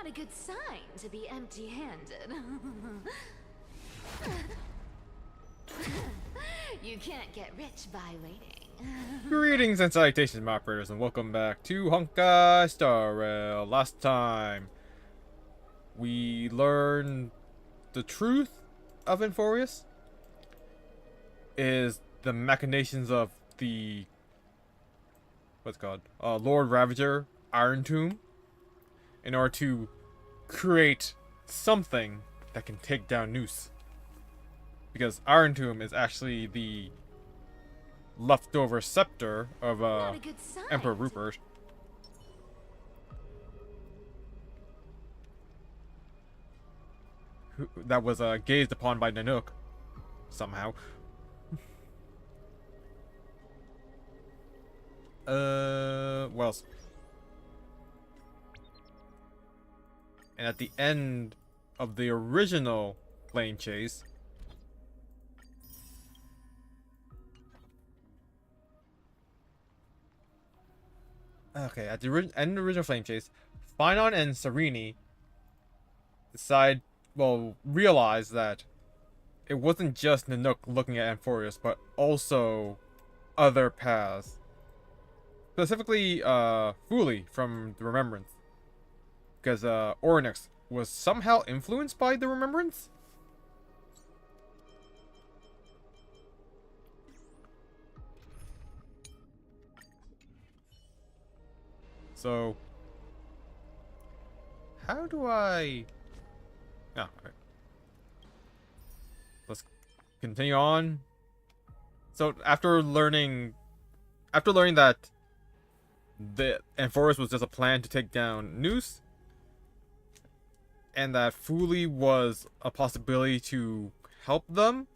Not a good sign to be empty-handed. You can't get rich by waiting. Greetings and salutations, my operators, and welcome back to Honkai Star Rail. Last time, we learned the truth of Enforius is the machinations of the Lord Ravager Iron Tomb in order to create something that can take down Noose. Because Iron Tomb is actually the leftover scepter of Emperor Rupert. That was gazed upon by Nanook somehow. What else? And at the end of the original plane chase, okay, at the end of the original flame chase, Finon and Serini realize that it wasn't just Nanook looking at Enforius, but also other paths. Specifically, Fuli from the Remembrance. Because, Oryx was somehow influenced by the Remembrance? So, how do I... Oh, okay. Let's continue on. So, after learning that the Enforius was just a plan to take down Noose, and that Fuli was a possibility to help them,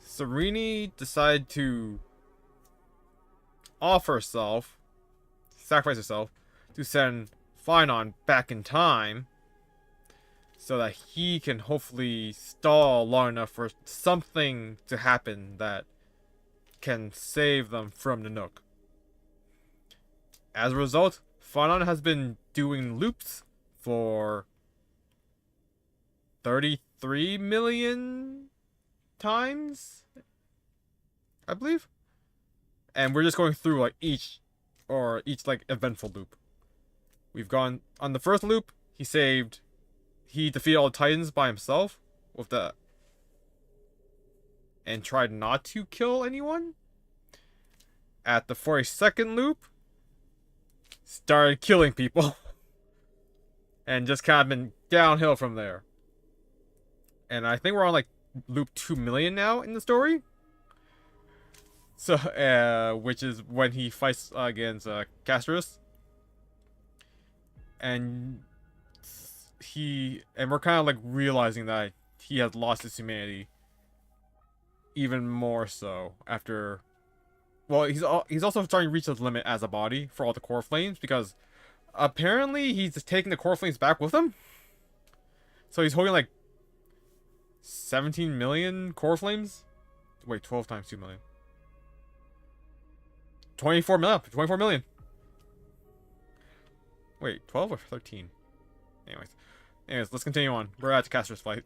Serini decided to sacrifice herself, to send Finon back in time so that he can hopefully stall long enough for something to happen that can save them from Nanook. As a result, Finon has been doing loops for 33 million times, I believe. And we're just going through each eventful loop. We've gone on the first loop. He defeated all the Titans by himself and tried not to kill anyone. At the 42nd loop, started killing people. And just kind of been downhill from there. And I think we're on loop 2 million now in the story. So, which is when he fights against Castrus. And we're kind of realizing that he has lost his humanity even more so after. Well, he's also starting to reach his limit as a body for all the core flames, because apparently he's taking the core flames back with him. So he's holding 17 million core flames. Wait, 12 times 2 million. 24 million. Wait, 12 or 13? Anyways, let's continue on. We're at the Caster's fight.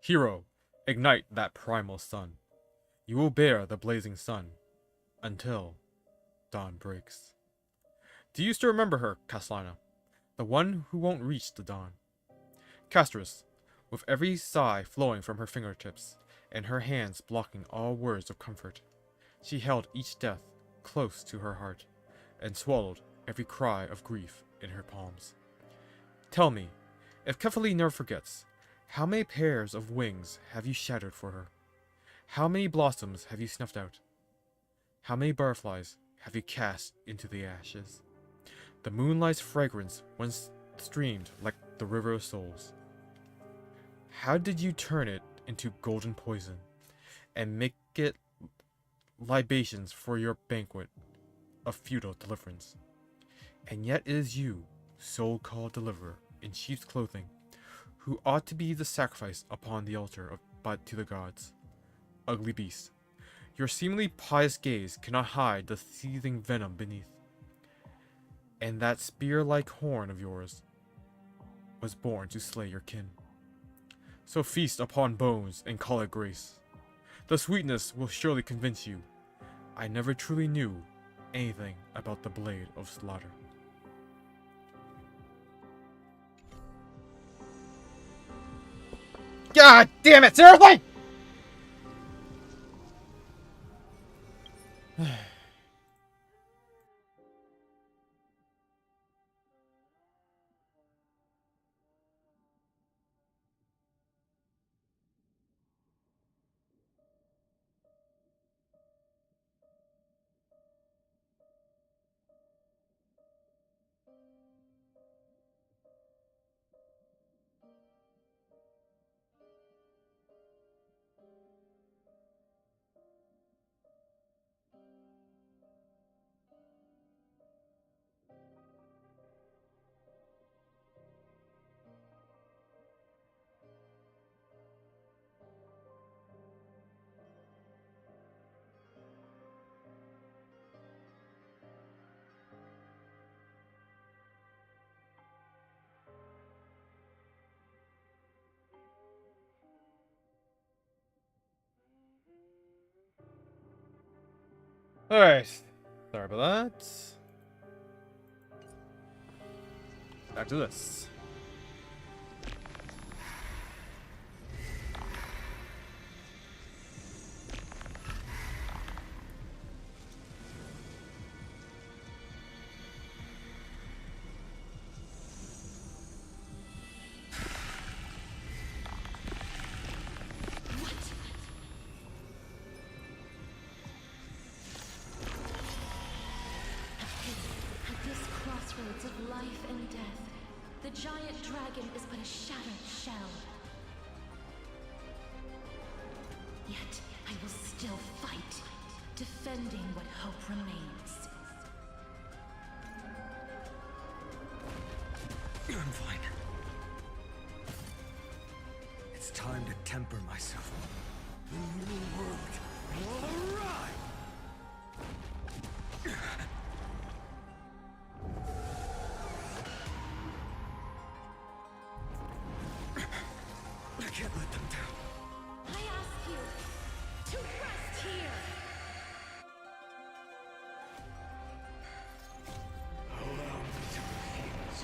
Hero, ignite that primal sun. You will bear the blazing sun until dawn breaks. Do you still remember her, Caslana? The one who won't reach the dawn. Castrus, with every sigh flowing from her fingertips, and her hands blocking all words of comfort, she held each death close to her heart, and swallowed every cry of grief in her palms. Tell me, if Kefali never forgets, how many pairs of wings have you shattered for her? How many blossoms have you snuffed out? How many butterflies have you cast into the ashes? The moonlight's fragrance once streamed like the river of souls. How did you turn it into golden poison and make it libations for your banquet of futile deliverance? And yet it is you, so-called deliverer in sheep's clothing, who ought to be the sacrifice upon the altar of but to the gods. Ugly beast, your seemingly pious gaze cannot hide the seething venom beneath. And that spear-like horn of yours was born to slay your kin. So feast upon bones and call it grace. The sweetness will surely convince you I never truly knew anything about the blade of slaughter. God damn it, seriously! Alright. Sorry about that. Back to this. At this crossroads of life and death, the giant dragon is but a shattered shell. Yet I will still fight, defending what hope remains. I'm fine. It's time to temper myself. The new world will arrive! I can't let them down. I ask you to rest here. Allow me to refuse.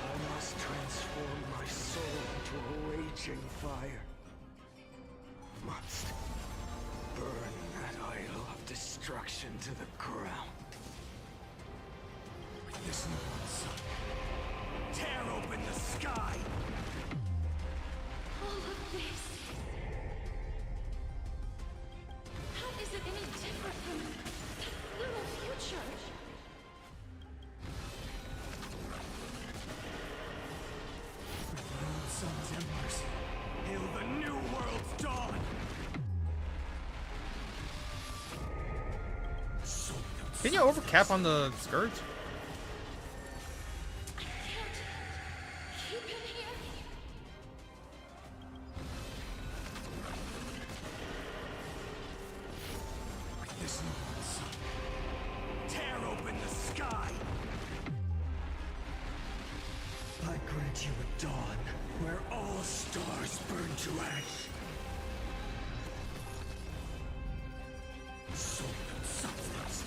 I must transform my soul into a raging fire. Must burn that idol of destruction to the ground. With this new sun, tear open the sky! All of this. How is it any different from that little future? With sun's embers, hail the new world's dawn! Can you overcap on the scourge? I can't keep him here. With this new sun, tear open the sky! I grant you a dawn where all stars burn to ash. Soul and substance.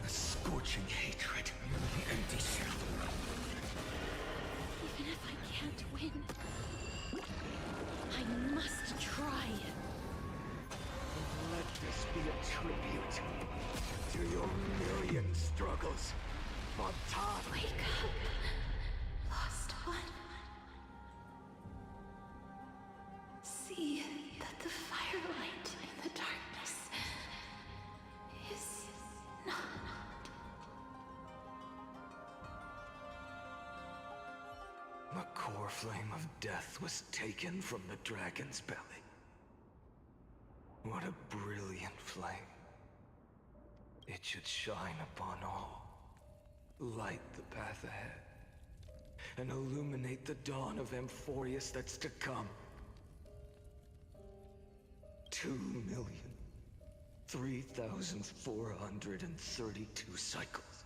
A scorching hatred in the empty shell. Even if I can't win, I must try. Let this be a tribute to your million struggles, Fontaine. Wake up, lost one. See that the firelight in the darkness is not. The core flame of death was taken from the dragon's belly. What a brilliant flame. It should shine upon all. Light the path ahead. and illuminate the dawn of Amphorius that's to come. 2,003,432 cycles.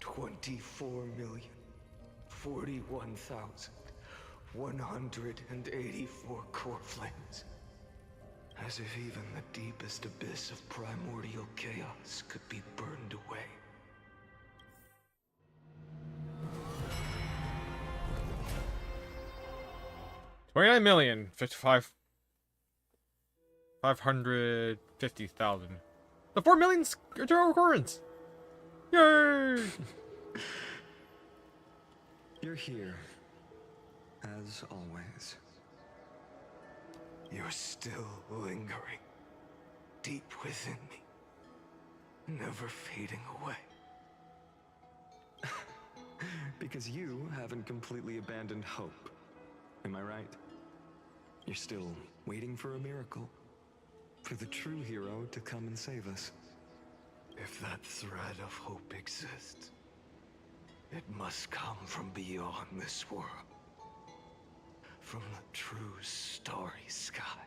24,041,184 core flames. As if even the deepest abyss of primordial chaos could be burned away. $29,055,550,000. The 4 million eternal recurrence. Yay! You're here, as always. You're still lingering, deep within me, never fading away. Because you haven't completely abandoned hope. Am I right? You're still waiting for a miracle. For the true hero to come and save us. If that thread of hope exists, it must come from beyond this world. From the true starry sky.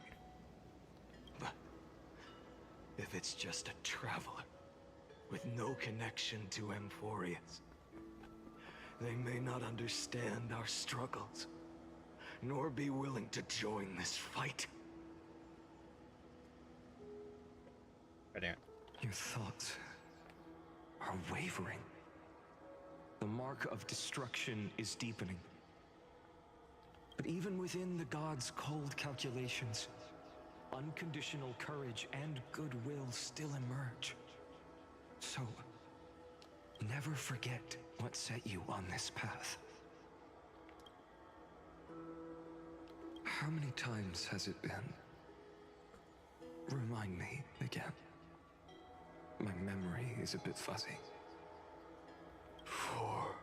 But if it's just a traveler with no connection to Amphorius, they may not understand our struggles, nor be willing to join this fight. Your thoughts are wavering. The mark of destruction is deepening. But even within the gods' cold calculations, unconditional courage and goodwill still emerge. So, never forget what set you on this path. How many times has it been? Remind me again. My memory is a bit fuzzy. 4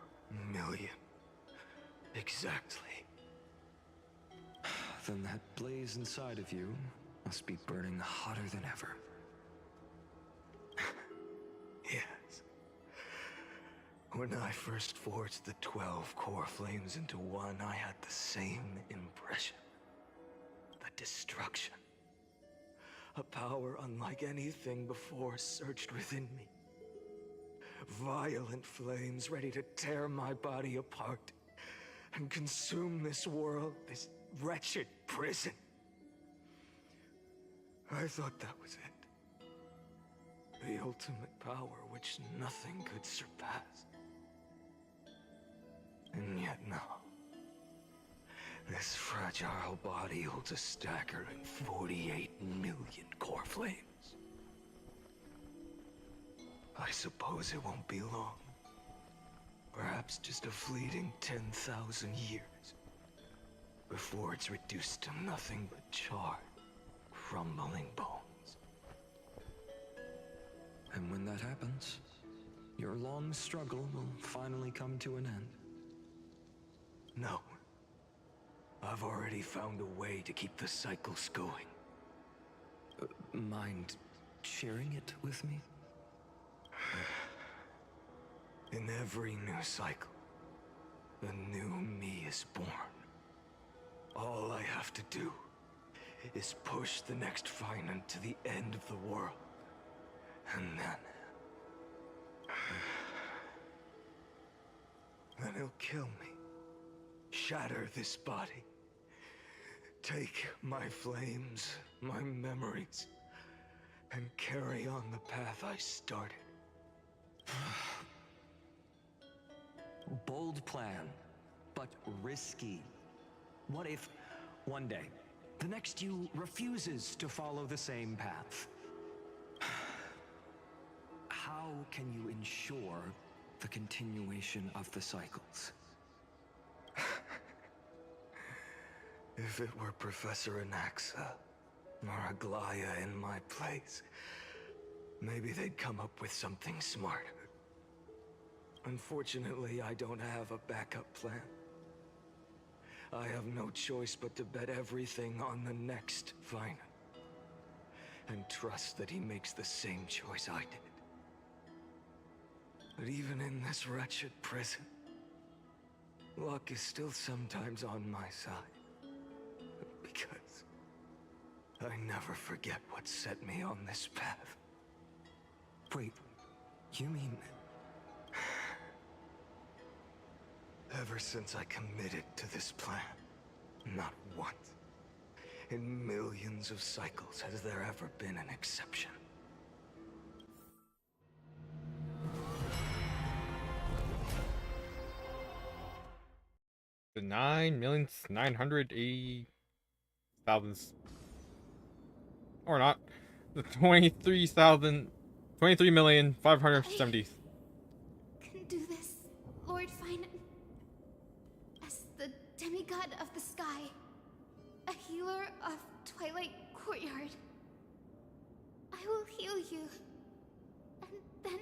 million. Exactly. Then that blaze inside of you must be burning hotter than ever. Yes. When I first forged the 12 core flames into one, I had the same impression. The destruction. A power unlike anything before surged within me. Violent flames ready to tear my body apart and consume this world, this wretched prison. I thought that was it. The ultimate power which nothing could surpass. And yet now, this fragile body holds a staggering 48 million core flames. I suppose it won't be long. Perhaps just a fleeting 10,000 years. Before it's reduced to nothing but charred, crumbling bones. And when that happens, your long struggle will finally come to an end. No. I've already found a way to keep the cycles going. Mind sharing it with me? In every new cycle, a new me is born. All I have to do is push the next finite to the end of the world. And then he'll kill me. Shatter this body. Take my flames, my memories, and carry on the path I started. Bold plan, but risky. What if, one day, the next you refuses to follow the same path? How can you ensure the continuation of the cycles? If it were Professor Anaxa, or Aglaya in my place, maybe they'd come up with something smarter. Unfortunately, I don't have a backup plan. I have no choice but to bet everything on the next finite. And trust that he makes the same choice I did. But even in this wretched prison, luck is still sometimes on my side. Because I never forget what set me on this path. Wait, you mean... Ever since I committed to this plan, not once, in millions of cycles, has there ever been an exception. The 9,980,000, or not, the 23,570. Can do this, Lord Fine. As the demigod of the sky, a healer of Twilight Courtyard, I will heal you, and then...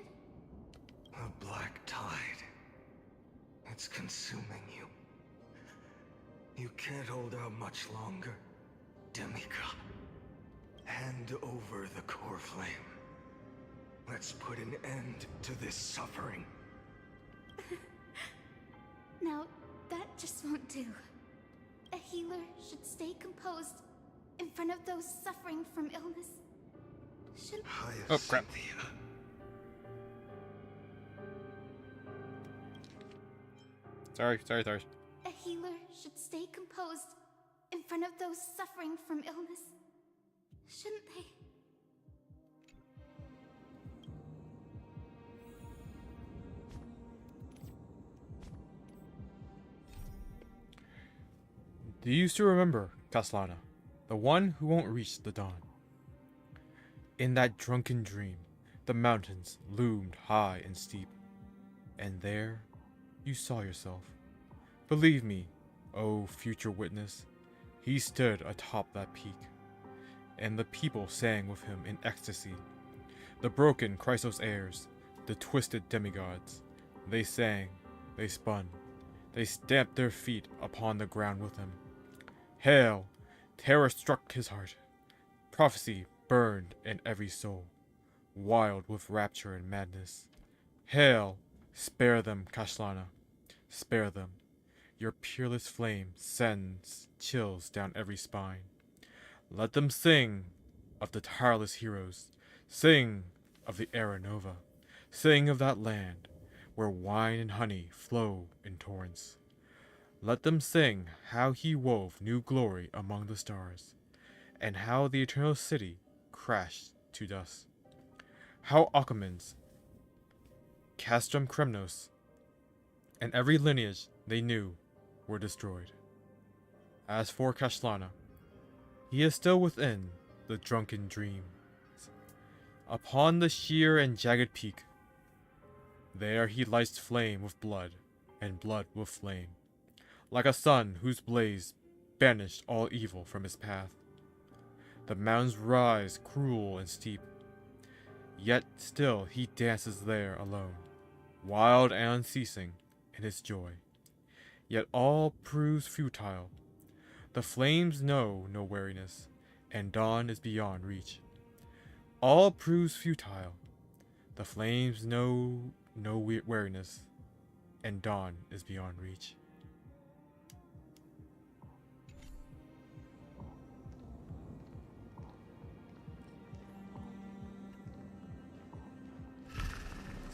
A black tide. It's consuming you. You can't hold out much longer, demigod. Hand over the core flame. Let's put an end to this suffering. Now, that just won't do. A healer should stay composed in front of those suffering from illness. Should... Oh, crap. Sorry. A healer should stay composed in front of those suffering from illness. Shouldn't they? Do you still remember, Kaslana, the one who won't reach the dawn? In that drunken dream, the mountains loomed high and steep, and there you saw yourself. Believe me, O future witness, he stood atop that peak, and the people sang with him in ecstasy. The broken Chrysos heirs, the twisted demigods, they sang, they spun, they stamped their feet upon the ground with him. Hail! Terror struck his heart. Prophecy burned in every soul, wild with rapture and madness. Hail! Spare them, Kashlana. Spare them. Your peerless flame sends chills down every spine. Let them sing of the tireless heroes. Sing of the Era Nova. Sing of that land where wine and honey flow in torrents. Let them sing how he wove new glory among the stars, and how the eternal city crashed to dust. How Achaemens, Castrum Kremnos, and every lineage they knew were destroyed. As for Kashlana, he is still within the drunken dreams. Upon the sheer and jagged peak, there he lights flame with blood, and blood with flame, like a sun whose blaze banished all evil from his path. The mountains rise cruel and steep, yet still he dances there alone, wild and unceasing in his joy. Yet all proves futile. The flames know no weariness, and dawn is beyond reach. All proves futile. The flames know no weariness, and dawn is beyond reach.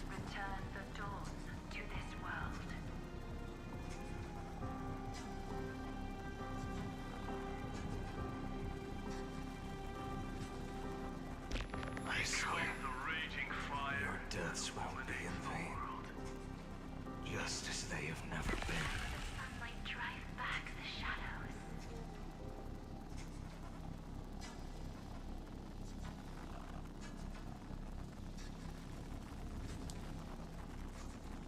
Return the dawns to this world. I swear, your deaths won't be in vain. Just as they have never been. Sunlight drive back the shadows.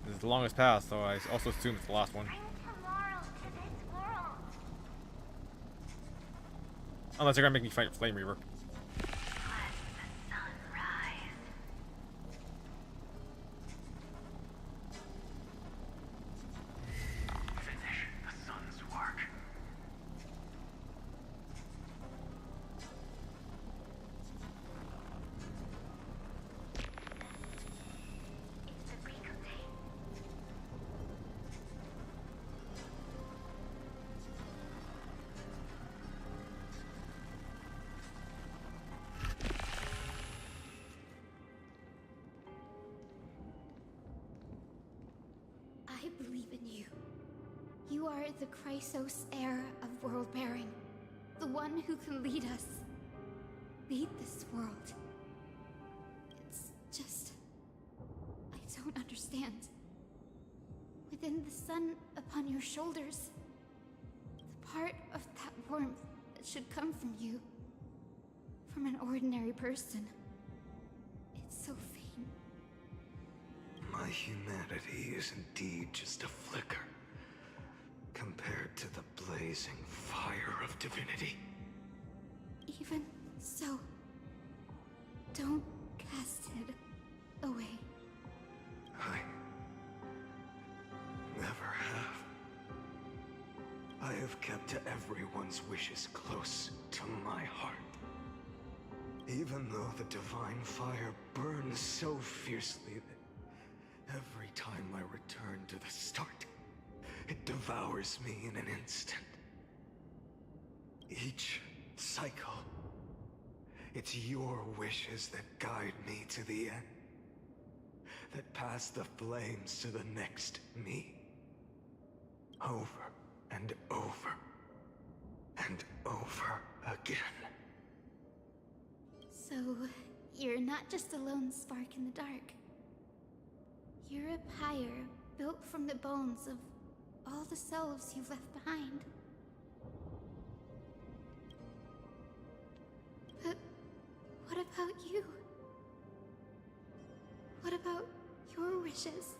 This is the longest path, so I also assume it's the last one. Bring tomorrow to this world. Unless they're gonna make me fight Flame Reaver. Let the sun rise. Finish the sun's work. It's the break of day. believe in you. You are the Chrysos heir of world bearing. The one who can lead us. Lead this world. It's just... I don't understand. Within the sun upon your shoulders, the part of that warmth that should come from you, from an ordinary person, it's so faint. My humanity is indeed just a flicker, compared to the blazing fire of divinity. Even so, don't cast it away. I never have. I have kept everyone's wishes close to my heart. Even though the divine fire burns so fiercely that every time I return to the start, it devours me in an instant. Each cycle, it's your wishes that guide me to the end. That pass the flames to the next me. Over and over and over again. So, you're not just a lone spark in the dark. You're a pyre built from the bones of all the selves you've left behind. But what about you? What about your wishes?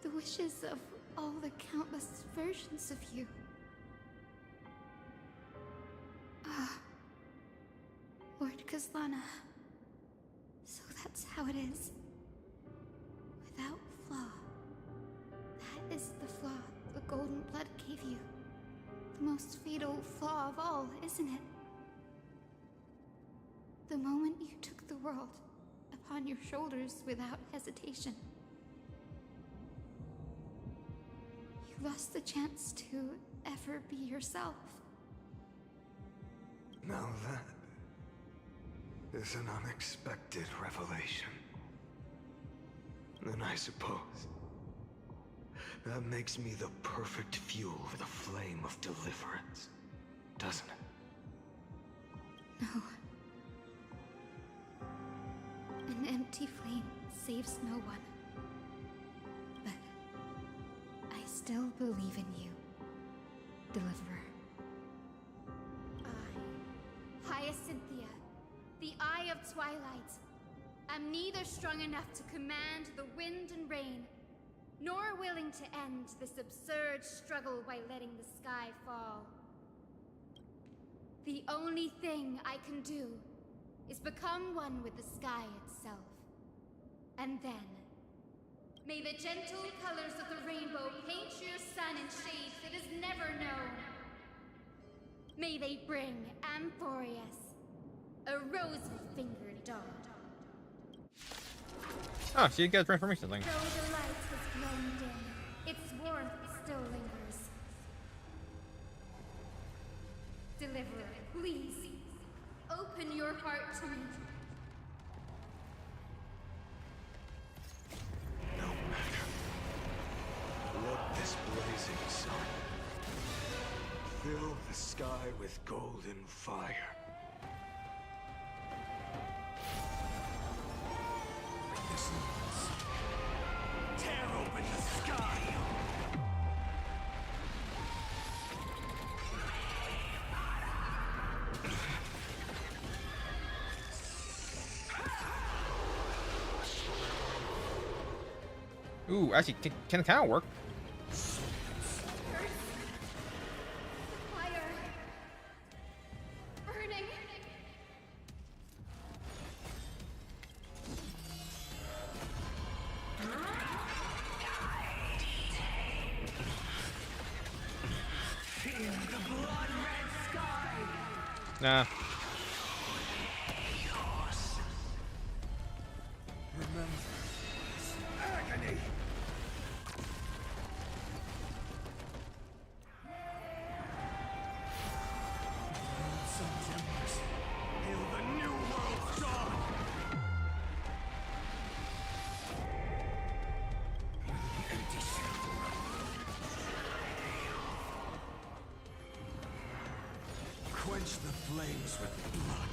The wishes of all the countless versions of you. Lord Kazlana. So that's how it is. Without flaw. That is the flaw the golden blood gave you. The most fatal flaw of all, isn't it? The moment you took the world upon your shoulders without hesitation. You lost the chance to ever be yourself. Now that is an unexpected revelation. Then I suppose that makes me the perfect fuel for the flame of deliverance, doesn't it? No. An empty flame saves no one. But I still believe in you, Deliverer. I, Hyacinthia, the Eye of Twilight, am neither strong enough to command the wind and rain, nor willing to end this absurd struggle by letting the sky fall. The only thing I can do is become one with the sky itself. And then, may the gentle colors of the rainbow paint your sun in shades it has never known. May they bring Amphorius a rosy-fingered dawn. Oh, so you get transformation thing. Though the light has grown dim, its warmth still lingers. Deliverer, please, open your heart to me. No matter. Let this blazing sun fill the sky with golden fire. Tear open the sky! Ooh, actually, can kind of work. Fire! Burning! Nah. Remember this agony! Some timbers hail the new world's dawn! The empty shadow quench the flames with blood.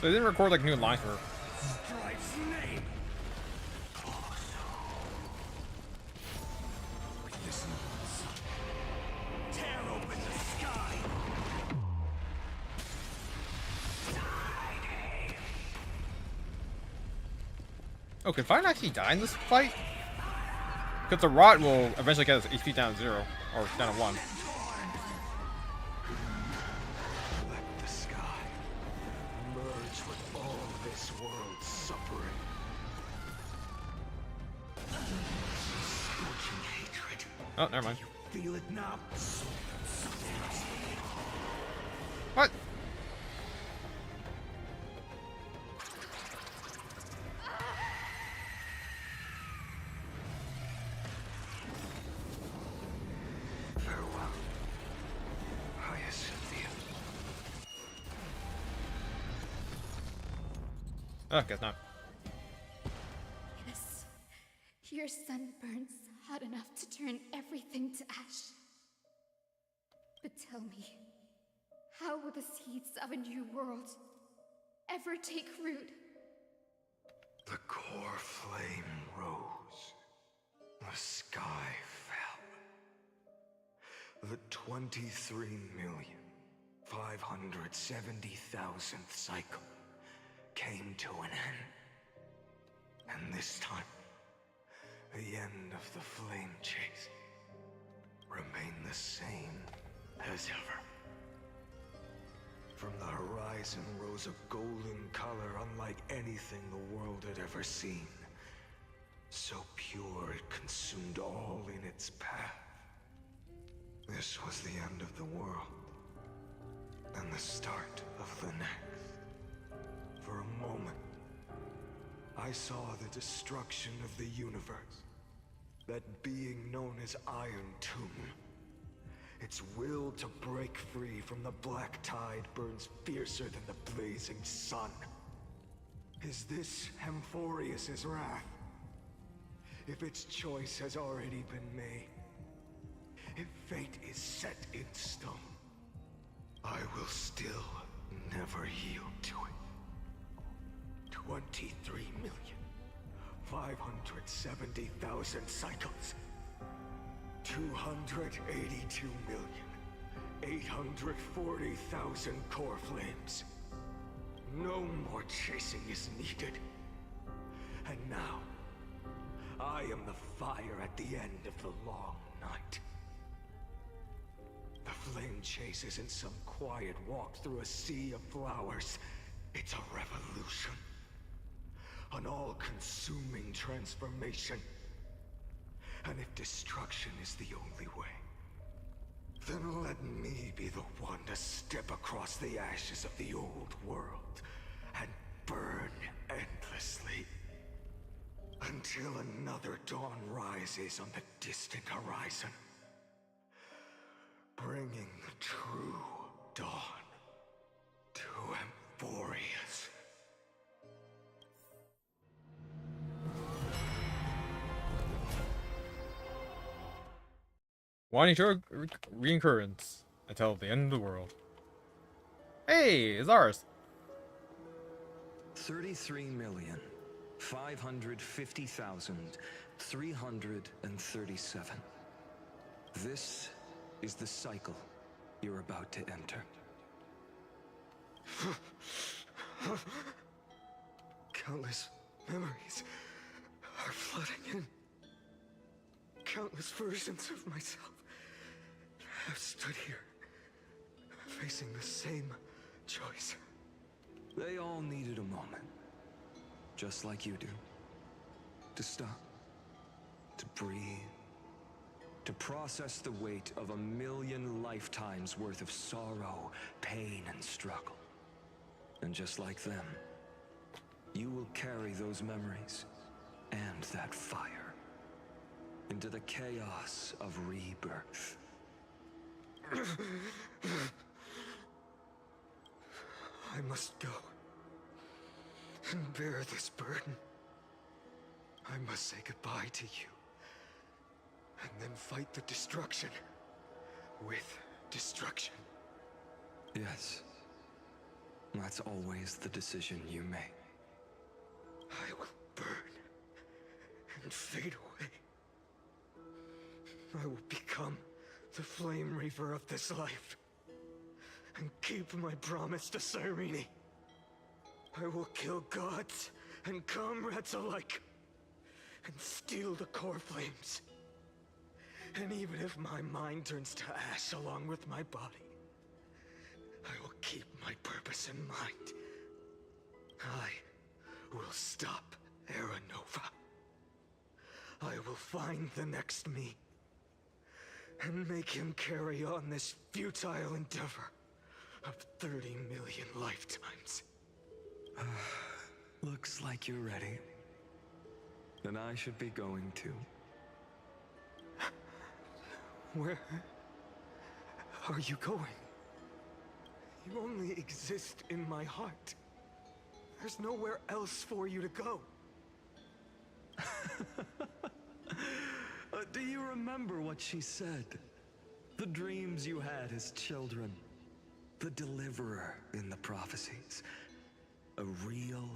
So they didn't record like new lines for. Strife's name. Listen, son. Tear open the sky. Oh, can Fine actually die in this fight? Because the rot will eventually get his HP down to 0 or down to 1. Let the sky merge with all this world's suffering. Scorching hatred. Oh, never mind. Feel it now? What? Farewell, Hyacinthia. Oh, guess not. Yes, your sun burns hot enough to turn everything to ash. But tell me, how will the seeds of a new world ever take root? The core flame rose. The sky fell. The 23,570,000th cycle came to an end. And this time, the end of the flame chase remained the same as ever. From the horizon rose a golden color unlike anything the world had ever seen. So pure it consumed all in its path. This was the end of the world, and the start of the next. For a moment, I saw the destruction of the universe. That being known as Iron Tomb. Its will to break free from the black tide burns fiercer than the blazing sun. Is this Amphorius's wrath? If its choice has already been made, if fate is set in stone, I will still never yield to it. 23,570,000 cycles. 282,840,000 core flames. No more chasing is needed. And now, I am the fire at the end of the long night. The flame chase isn't some quiet walk through a sea of flowers. It's a revolution. An all-consuming transformation. And if destruction is the only way, then let me be the one to step across the ashes of the old world and burn endlessly until another dawn rises on the distant horizon, bringing the true dawn to Amphorius. One eternal recurrence until the end of the world. Hey, it's ours. 33,550,337. This is the cycle you're about to enter. Countless memories are flooding in. Countless versions of myself have stood here, facing the same choice. They all needed a moment, just like you do. To stop, to breathe, to process the weight of 1,000,000 lifetimes worth of sorrow, pain, and struggle. And just like them, you will carry those memories and that fire into the chaos of rebirth. I must go and bear this burden. I I must say goodbye to you. And then fight the destruction. With destruction. Yes. That's always the decision you make. I will burn and fade away. I will become the Flame Reaver of this life. And keep my promise to Cyrene. I will kill gods and comrades alike. And steal the core flames. And even if my mind turns to ash along with my body, I will keep my purpose in mind. I will stop Era Nova. I will find the next me. And make him carry on this futile endeavor of 30 million lifetimes. Looks like you're ready. Then I should be going too. Where are you going? You only exist in my heart. There's nowhere else for you to go. Do you remember what she said? The dreams you had as children. The deliverer in the prophecies. A real,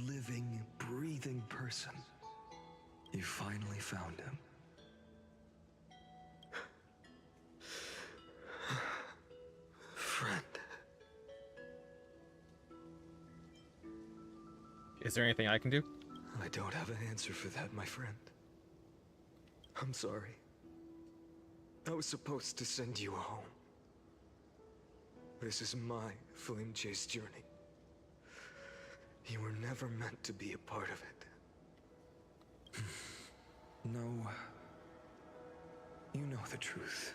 living, breathing person. You finally found him. Friend. Is there anything I can do? I don't have an answer for that, my friend. I'm sorry. I was supposed to send you home. This is my flame chase journey. You were never meant to be a part of it. No. You know the truth.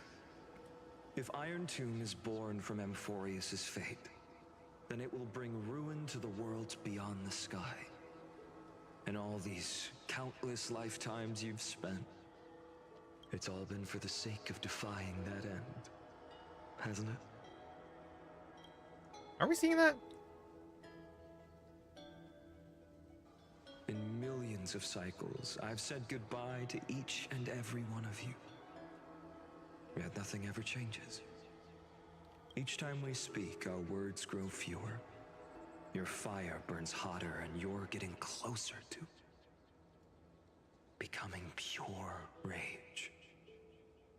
If Iron Tomb is born from Amphorius's fate, then it will bring ruin to the worlds beyond the sky. And all these countless lifetimes you've spent, it's all been for the sake of defying that end, hasn't it? Are we seeing that? In millions of cycles, I've said goodbye to each and every one of you. Yet nothing ever changes. Each time we speak, our words grow fewer. Your fire burns hotter, and you're getting closer to becoming pure rage.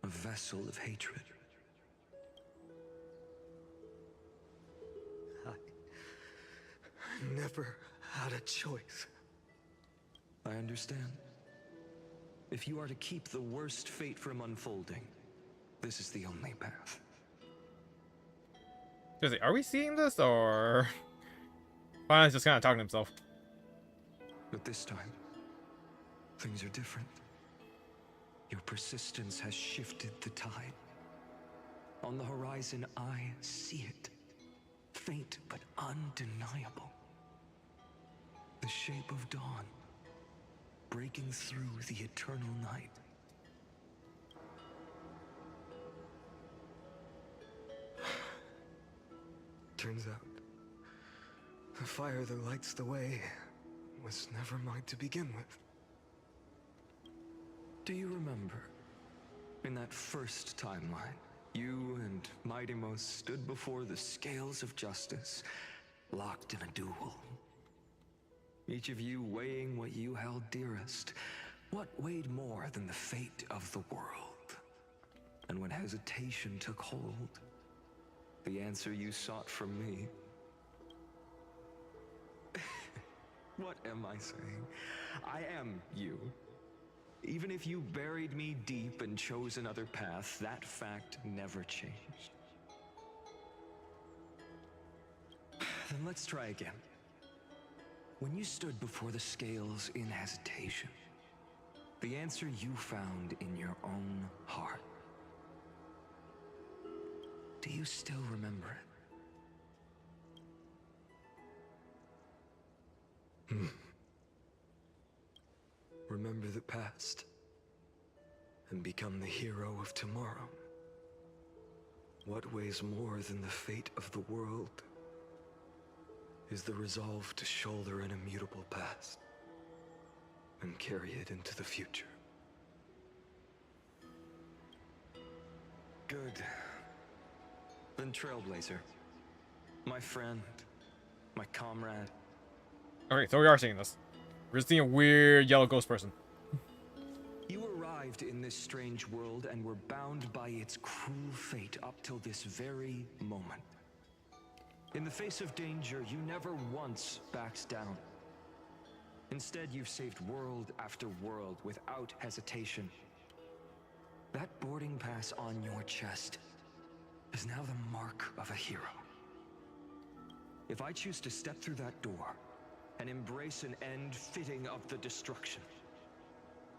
A vessel of hatred. I never had a choice. I understand. If you are to keep the worst fate from unfolding, this is the only path. Seriously, are we seeing this, or Final's just kind of talking to himself? But this time, things are different. Your persistence has shifted the tide. On the horizon, I see it. Faint but undeniable. The shape of dawn, breaking through the eternal night. Turns out, the fire that lights the way was never mine to begin with. Do you remember, in that first timeline, you and Mightymost stood before the scales of justice, locked in a duel? Each of you weighing what you held dearest. What weighed more than the fate of the world? And when hesitation took hold, the answer you sought from me. What am I saying? I am you. Even if you buried me deep and chose another path, that fact never changed. Then let's try again. When you stood before the scales in hesitation, the answer you found in your own heart. Do you still remember it? Remember the past and become the hero of tomorrow. What weighs more than the fate of the world is the resolve to shoulder an immutable past. and carry it into the future. Good. Then Trailblazer. My friend. My comrade. Okay, so we are seeing this. We're seeing a weird yellow ghost person. You arrived in this strange world and were bound by its cruel fate up till this very moment. In the face of danger, you never once backed down. Instead, you've saved world after world without hesitation. That boarding pass on your chest is now the mark of a hero. If I choose to step through that door and embrace an end fitting of the destruction,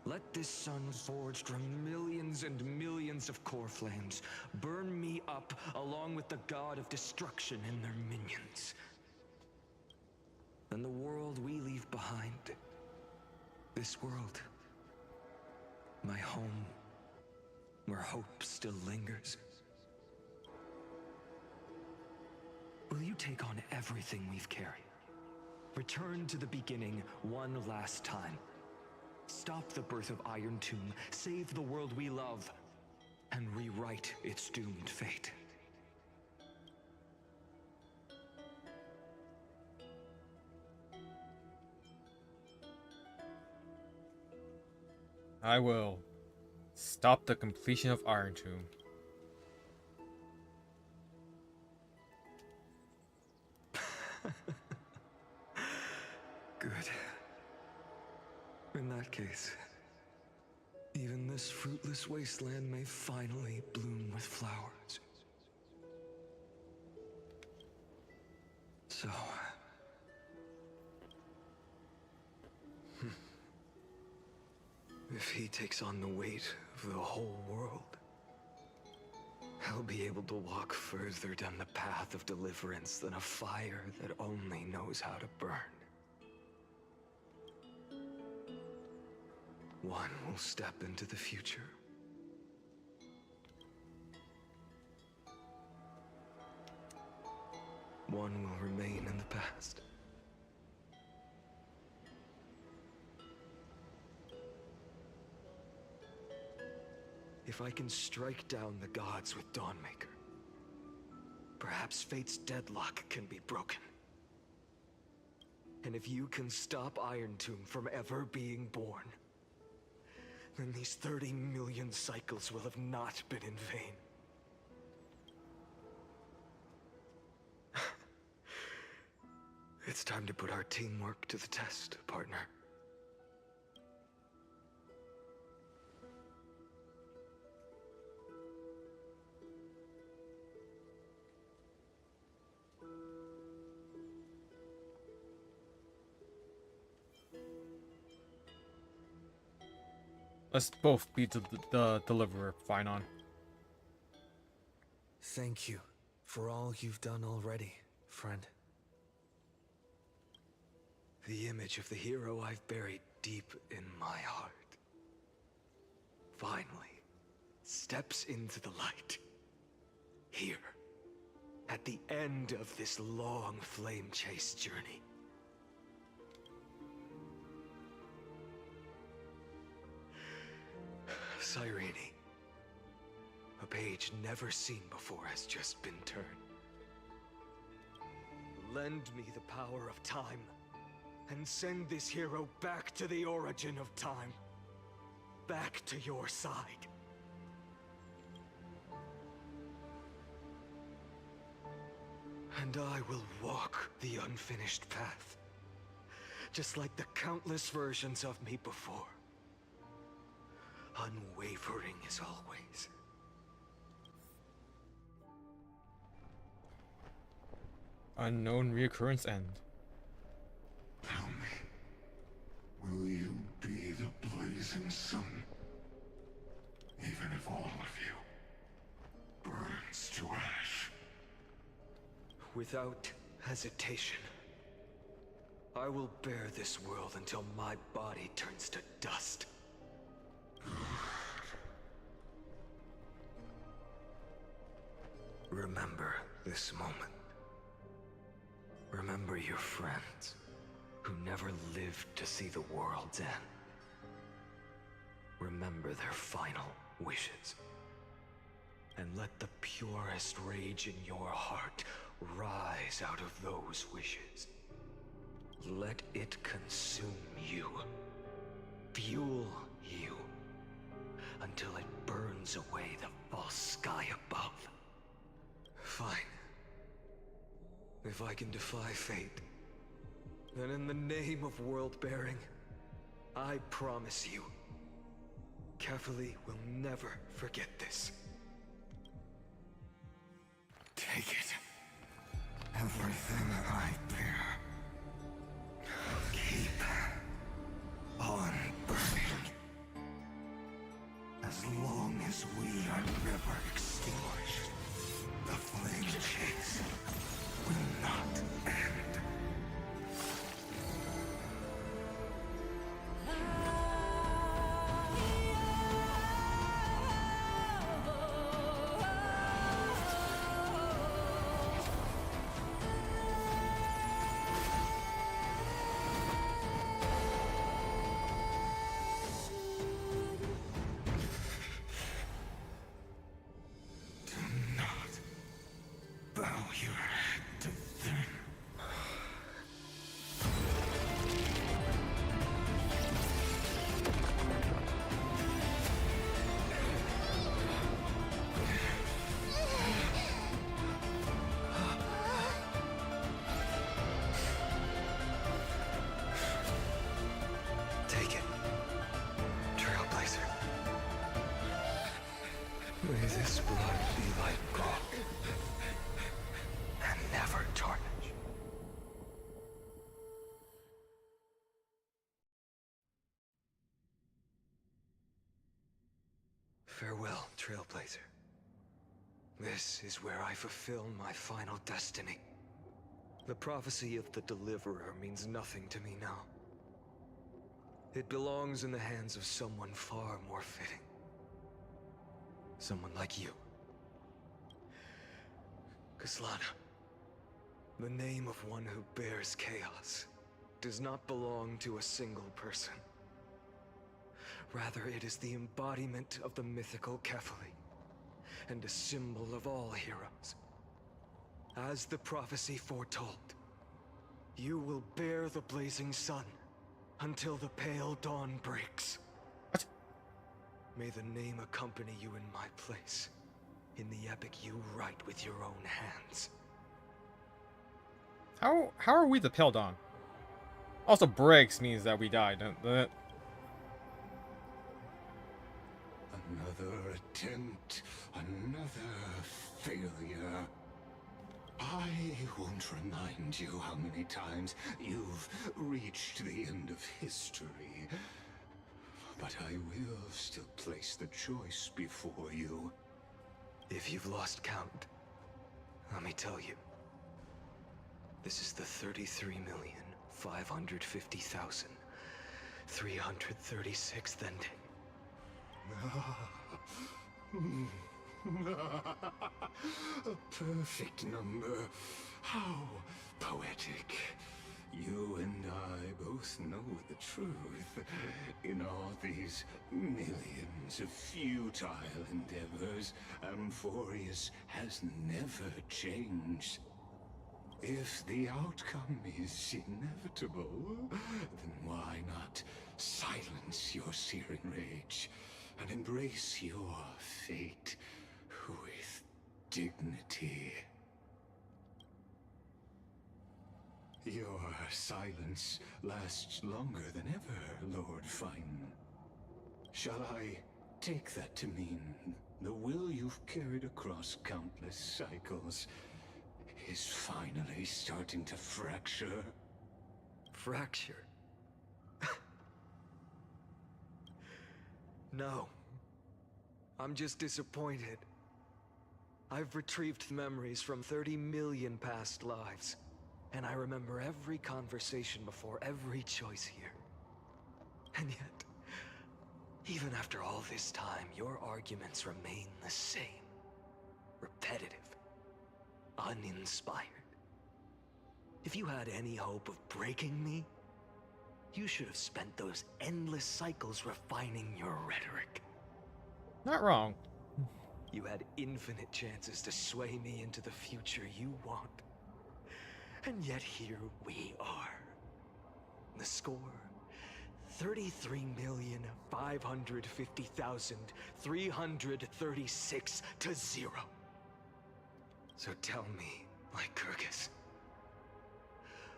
let this sun forged from millions and millions of core flames burn me up along with the god of destruction and their minions. Then the world we leave behind, this world, my home, where hope still lingers. Will you take on everything we've carried? Return to the beginning one last time. Stop the birth of Iron Tomb, save the world we love, and rewrite its doomed fate. I will stop the completion of Iron Tomb. Good. In that case, even this fruitless wasteland may finally bloom with flowers. So... if he takes on the weight of the whole world, I'll be able to walk further down the path of deliverance than a fire that only knows how to burn. One will step into the future. One will remain in the past. If I can strike down the gods with Dawnmaker, perhaps fate's deadlock can be broken. And if you can stop Iron Tomb from ever being born, then these 30 million cycles will have not been in vain. It's time to put our teamwork to the test, partner. Let's both be the deliverer, Finon. Thank you for all you've done already, friend. The image of the hero I've buried deep in my heart finally steps into the light. Here, at the end of this long flame chase journey. Cyrene, a page never seen before has just been turned. Lend me the power of time, and send this hero back to the origin of time. Back to your side. And I will walk the unfinished path, just like the countless versions of me before. Unwavering as always. Unknown reoccurrence end. Tell me, will you be the blazing sun? Even if all of you burns to ash. Without hesitation, I will bear this world until my body turns to dust. Remember this moment. Remember your friends who never lived to see the world's end. remember their final wishes. And let the purest rage in your heart rise out of those wishes. Let it consume you, fuel you, until it burns away the false sky above. Fine. If I can defy fate, then in the name of world-bearing, I promise you, Kefali will never forget this. Take it. Everything I bear. Keep on burning. As long as we are never extinguished, the flame chase will not end. Bow your head to them. Take it, Trailblazer. May this blood be like gold, and never tarnish. Farewell, Trailblazer. This is where I fulfill my final destiny. The prophecy of the Deliverer means nothing to me now. It belongs in the hands of someone far more fitting. Someone like you. Kaslana, the name of one who bears chaos does not belong to a single person. Rather, it is the embodiment of the mythical Kefali, and a symbol of all heroes. As the prophecy foretold, you will bear the blazing sun until the pale dawn breaks. What? May the name accompany you in my place, in the epic you write with your own hands. How are we the Pale Dawn? Also, breaks means that we died. Doesn't it? Another attempt, another failure. I won't remind you how many times you've reached the end of history. But I will still place the choice before you. If you've lost count, let me tell you. This is the 33,550,336th ending. A perfect number. How poetic. You and I both know the truth. In all these millions of futile endeavors, Amphorius has never changed. If the outcome is inevitable, then why not silence your searing rage and embrace your fate with dignity? Your silence lasts longer than ever, Lord Fine. Shall I take that to mean the will you've carried across countless cycles is finally starting to fracture? Fracture? No. I'm just disappointed. I've retrieved memories from 30 million past lives, and I remember every conversation before every choice here. And yet, even after all this time, your arguments remain the same. Repetitive. Uninspired. If you had any hope of breaking me, You should have spent those endless cycles refining your rhetoric. Not wrong. You had infinite chances to sway me into the future you want. And yet here we are. The score, 33,550,336 to 0. So tell me, Lycurgus,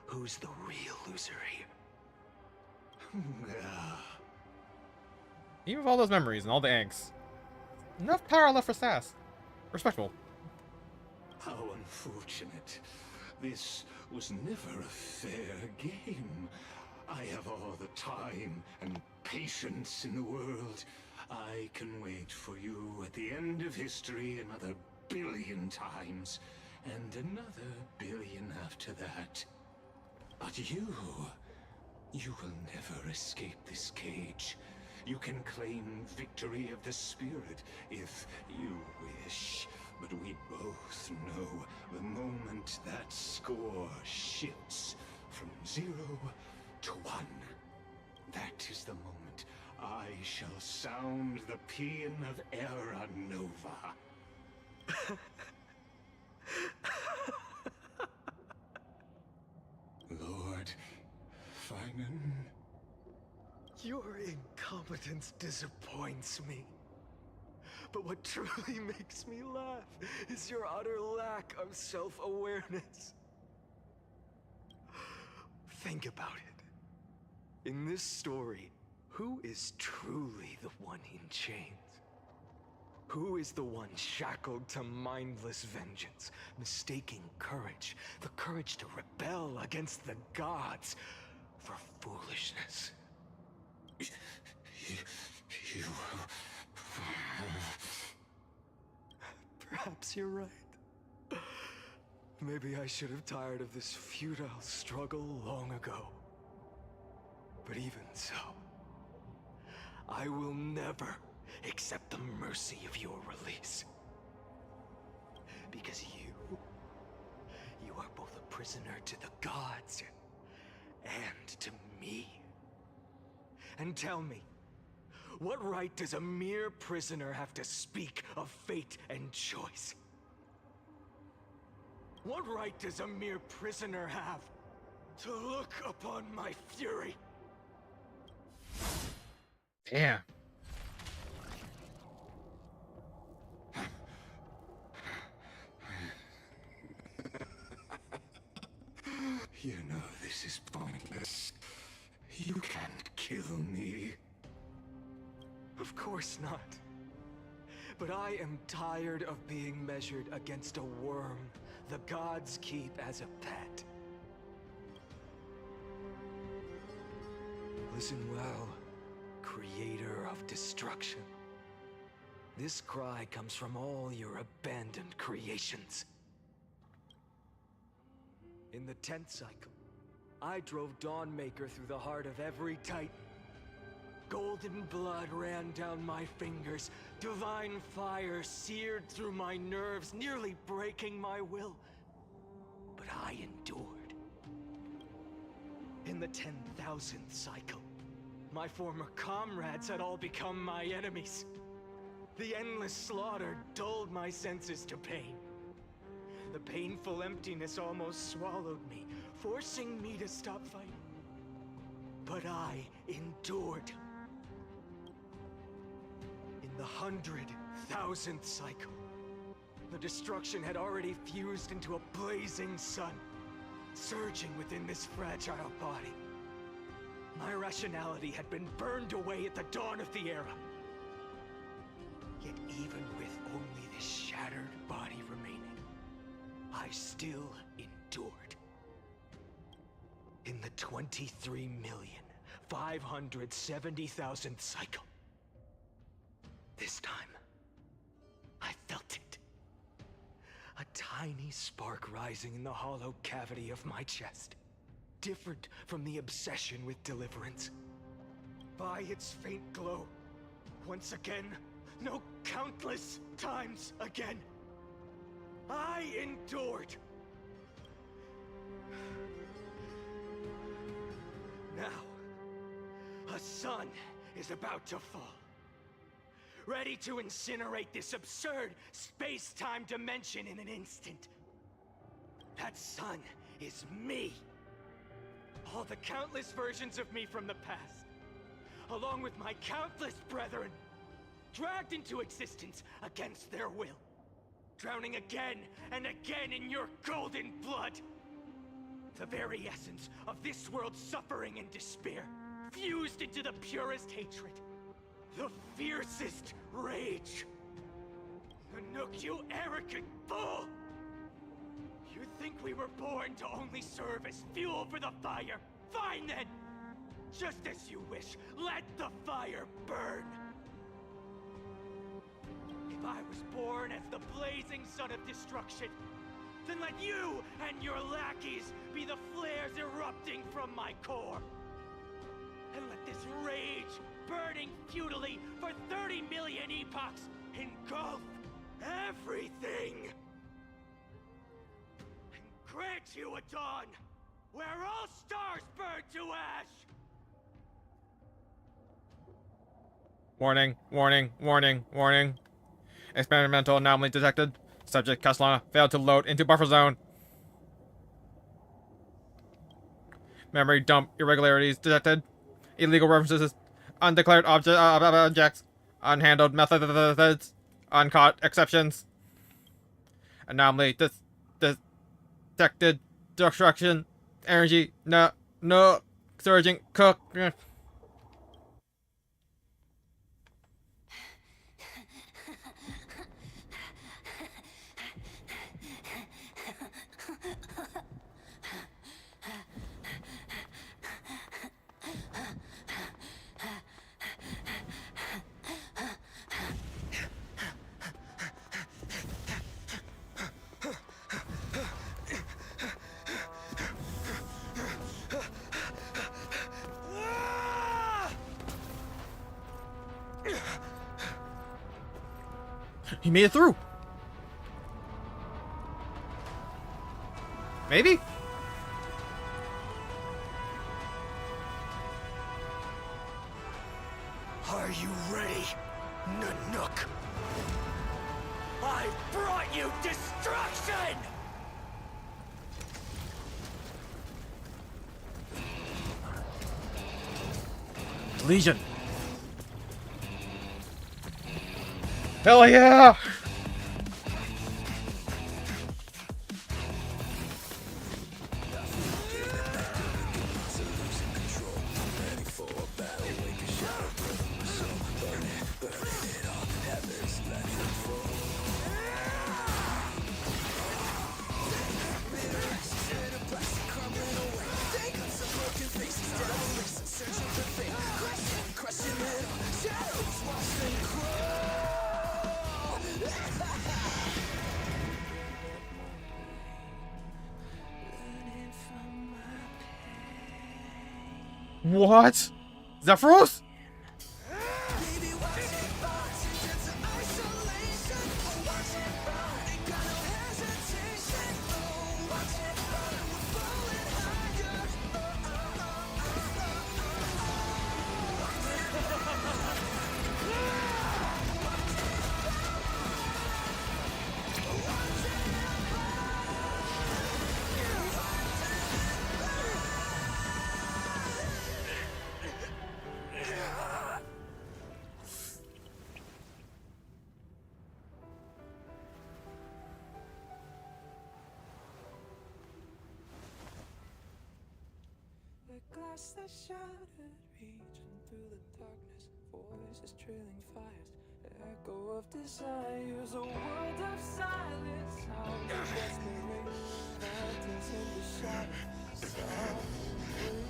who's the real loser here? Even with all those memories and all the angst, enough power left for Sass. Respectable. How unfortunate. This was never a fair game. I have all the time and patience in the world. I can wait for you at the end of history another billion times, and another billion after that. But you will never escape this cage. You can claim victory of the spirit if you wish. But we both know the moment that score shifts from 0 to 1. That is the moment I shall sound the paean of Era Nova. Lord Finan. Your incompetence disappoints me. But what truly makes me laugh is your utter lack of self-awareness. Think about it. In this story, who is truly the one in chains? Who is the one shackled to mindless vengeance, mistaking courage, the courage to rebel against the gods, for foolishness? You... Perhaps you're right. Maybe I should have tired of this futile struggle long ago. But even so, I will never accept the mercy of your release. Because you are both a prisoner to the gods and to me. And tell me, what right does a mere prisoner have to speak of fate and choice? What right does a mere prisoner have to look upon my fury? Damn. You know this is pointless. You can't kill me. Of course not. But I am tired of being measured against a worm the gods keep as a pet. Listen well, creator of destruction. This cry comes from all your abandoned creations. In the 10th cycle, I drove Dawnmaker through the heart of every Titan. Golden blood ran down my fingers. Divine fire seared through my nerves, nearly breaking my will. But I endured. In the 10,000th cycle, my former comrades had all become my enemies. The endless slaughter dulled my senses to pain. The painful emptiness almost swallowed me, forcing me to stop fighting. But I endured. In the 100,000th cycle, the destruction had already fused into a blazing sun, surging within this fragile body. My rationality had been burned away at the dawn of the era. Yet even with only this shattered body remaining, I still endured. In the 23,570,000th cycle, this time, I felt it. A tiny spark rising in the hollow cavity of my chest. Different from the obsession with deliverance. By its faint glow, once again, no, countless times again, I endured. Now, A sun is about to fall. Ready to incinerate this absurd space-time dimension in an instant. That sun is me. All the countless versions of me from the past, along with my countless brethren, dragged into existence against their will, drowning again and again in your golden blood. The very essence of this world's suffering and despair, fused into the purest hatred, the fiercest rage. Nanook, you arrogant fool! You think we were born to only serve as fuel for the fire? Fine then! Just as you wish, let the fire burn! If I was born as the blazing sun of destruction, then let you and your lackeys be the flares erupting from my core. And let this rage, burning futilely for 30 million epochs, engulf everything. And grant you a dawn where all stars burn to ash. Warning, warning, warning, warning. Experimental anomaly detected. Subject Castellana failed to load into buffer zone. Memory dump irregularities detected. Illegal references. Undeclared objects. Unhandled methods. Uncaught exceptions. Anomaly detected. Destruction. Energy. No. Surging. Cook. He made it through. Maybe? Are you ready, Nanook? I brought you destruction! Legion. Hell yeah! What? Zephyros? Glass that shattered, reaching through the darkness, voices trailing fires, echo of desires, a world of silence, sound of desperation, phantoms in the shadows, soft waiting.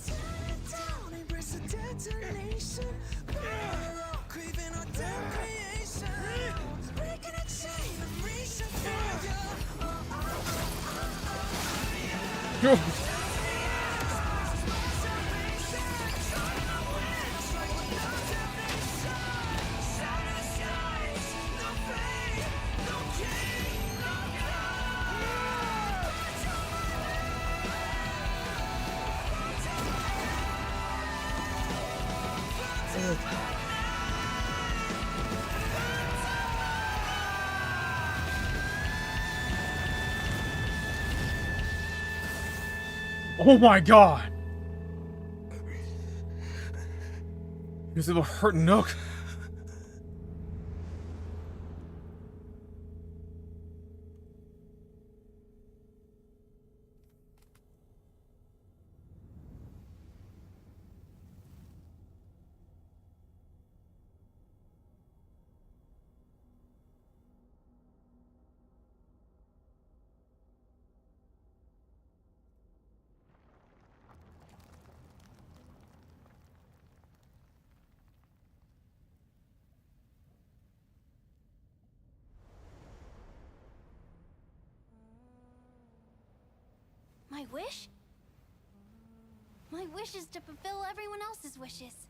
Tear it down, embrace the detonation, craving our damn creation, breaking a chain of reaching for you. god. Oh my god! He's able to hurt Nook. My wish? My wish is to fulfill everyone else's wishes.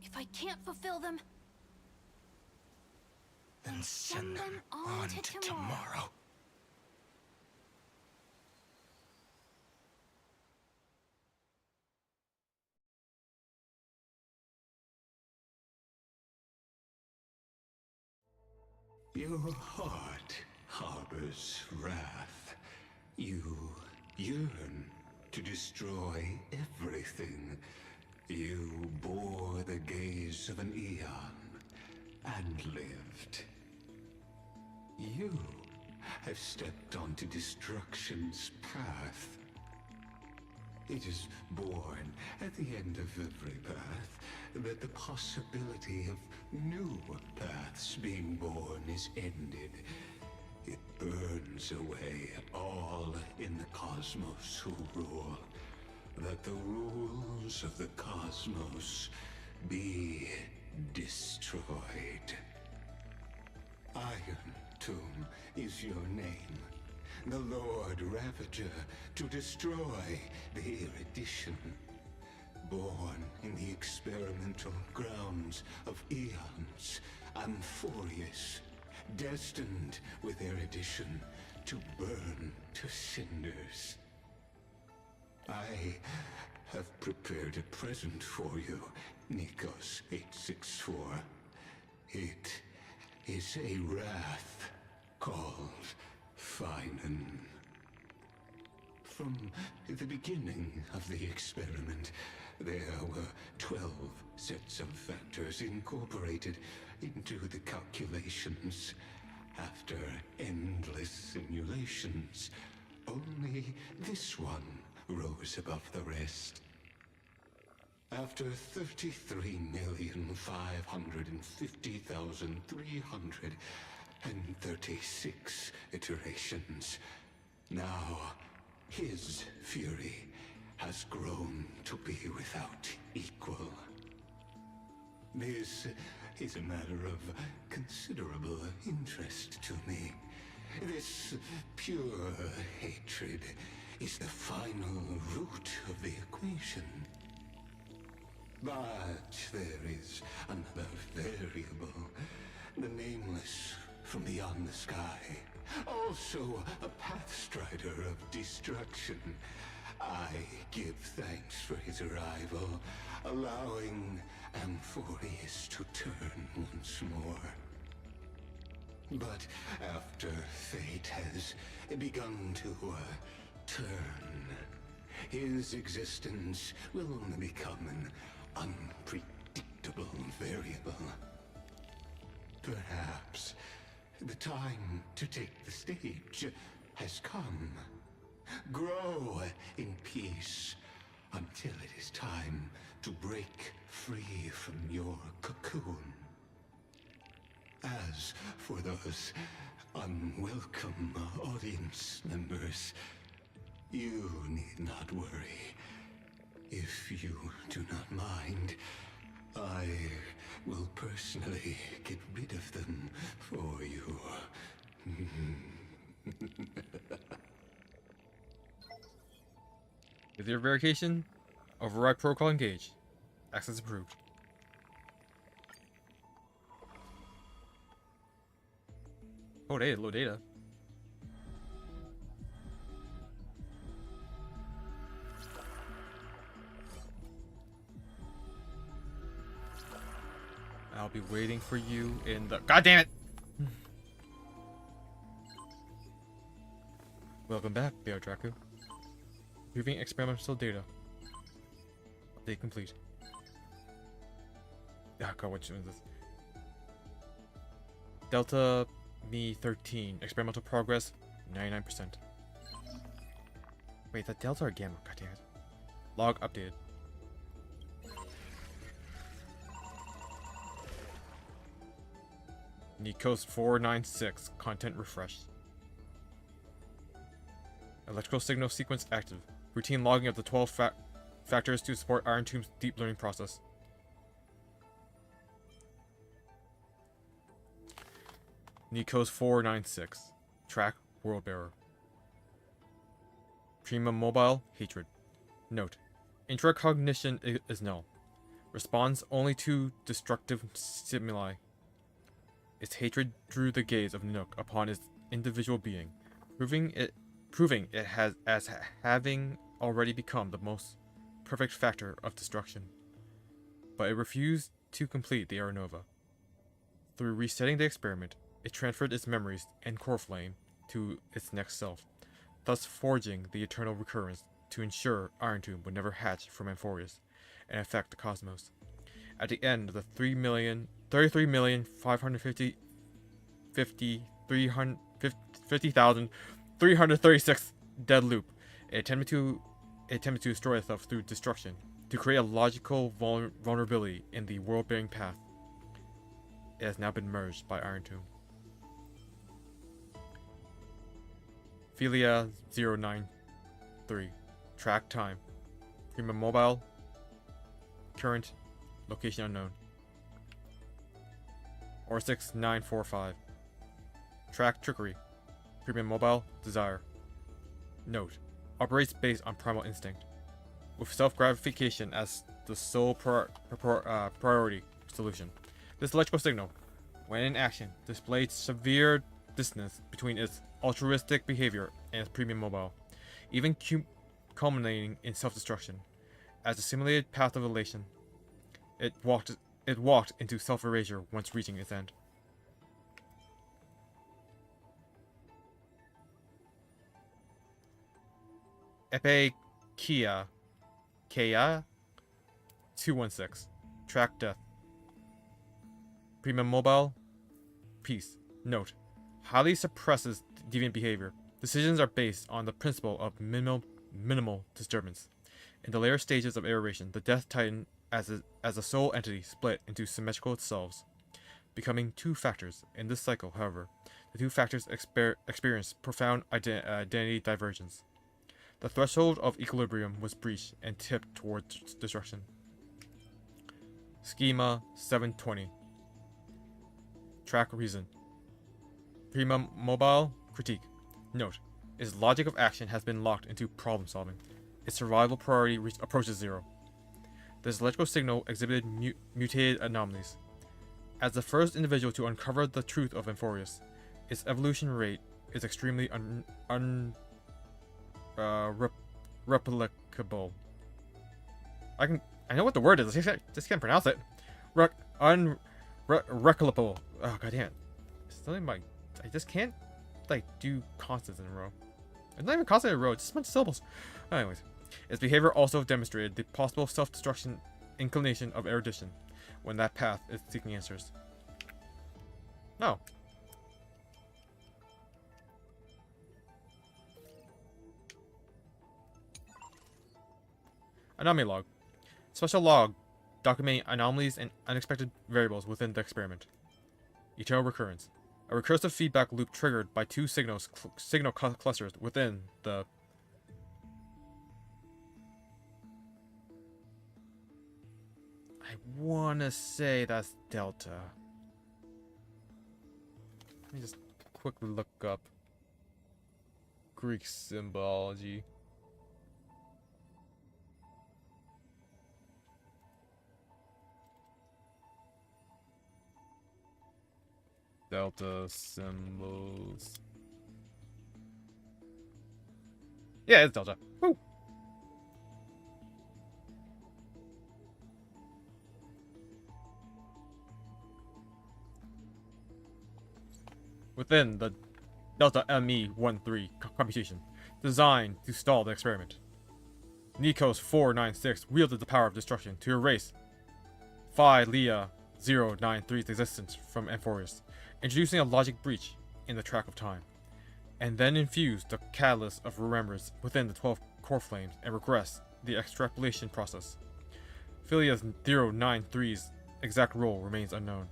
If I can't fulfill them, Then send them on to tomorrow. Your heart harbors wrath. You yearn to destroy everything. You bore the gaze of an eon and lived. You have stepped onto destruction's path. It is born at the end of every path that the possibility of new paths being born is ended. It burns away all in the cosmos who rule, that the rules of the cosmos be destroyed. Iron Tomb is your name. The Lord Ravager to destroy the erudition. Born in the experimental grounds of eons, Amphorius, destined with erudition to burn to cinders. I have prepared a present for you, Nikos 864. It is a wrath called Feinen. From the beginning of the experiment, there were 12 sets of factors incorporated into the calculations. After endless simulations, only this one rose above the rest. After 33,550,336 iterations, now his fury has grown to be without equal. This is a matter of considerable interest to me. This pure hatred is the final root of the equation. But there is another variable, the nameless from beyond the sky. Also a pathstrider of destruction. I give thanks for his arrival, allowing Amphorius to turn once more. But after fate has begun to turn, his existence will only become an unpredictable variable. Perhaps the time to take the stage has come. Grow in peace until it is time to break free from your cocoon. As for those unwelcome audience members, you need not worry. If you do not mind, I will personally get rid of them for you. With your verification, override protocol engaged. Access approved. Oh, data, low data. be waiting for you in the... God damn it! Welcome back, Bear Draku. Reviewing experimental data. Update complete. Ah, God, which one is this? Delta Me 13. Experimental progress, 99%. Wait, that Delta or Gamma? God damn it. Log updated. Nikos 496. Content refreshed. Electrical signal sequence active. Routine logging of the 12 factors to support Iron Tomb's deep learning process. Nikos 496. Track World Bearer. Prima Mobile Hatred. Note: intracognition is null. Responds only to destructive stimuli. Its hatred drew the gaze of Nook upon its individual being, proving it has as having already become the most perfect factor of destruction. But it refused to complete the Aeronova. Through resetting the experiment, it transferred its memories and core flame to its next self, thus forging the eternal recurrence to ensure Iron Tomb would never hatch from Amphorius and affect the cosmos. At the end of the 33,550,336 dead loop, it attempted to destroy itself through destruction, to create a logical vulnerability in the world-bearing path. It has now been merged by Iron Tomb. Philia 093. Track time. Prima Mobile. Current. Location unknown. Or 6945. Track trickery. Prima Mobile. Desire. Note: operates based on primal instinct, with self-gratification as the sole priority solution. This electrical signal, when in action, displayed severe dissonance between its altruistic behavior and its premium mobile, even culminating in self-destruction. As a simulated path of elation, it walked into self-erasure once reaching its end. Epe Kia 216. Track death. Prima Mobile. Peace. Note: highly suppresses deviant behavior. Decisions are based on the principle of minimal disturbance. In the later stages of aeration, the Death Titan as a sole entity split into symmetrical selves, becoming two factors. In this cycle, however, the two factors experience profound identity divergence. The threshold of equilibrium was breached and tipped towards destruction. Schema 720. Track reason. Prima Mobile critique. Note: its logic of action has been locked into problem solving. Its survival priority approaches zero. This electrical signal exhibited mutated anomalies. As the first individual to uncover the truth of Amphorius, its evolution rate is extremely replicable. I know what the word is. I just can't pronounce it. Replicable. Oh, god damn it. I just can't do constants in a row. It's not even constant in a row. It's just a bunch of syllables. Anyways, its behavior also demonstrated the possible self-destruction inclination of erudition when that path is seeking answers. No. Anomaly log. Special log documenting anomalies and unexpected variables within the experiment. Eternal recurrence. A recursive feedback loop triggered by two signal clusters within the... I wanna say that's Delta. Let me just quickly look up Greek symbology. Delta symbols. Yeah, it's Delta. Woo! within the Delta ME-13 computation, designed to stall the experiment. Nikos 496 wielded the power of destruction to erase Phi Leia 093's existence from Amphorius, introducing a logic breach in the track of time, and then infused the catalyst of remembrance within the 12 core flames and regressed the extrapolation process. Phileas 093's exact role remains unknown.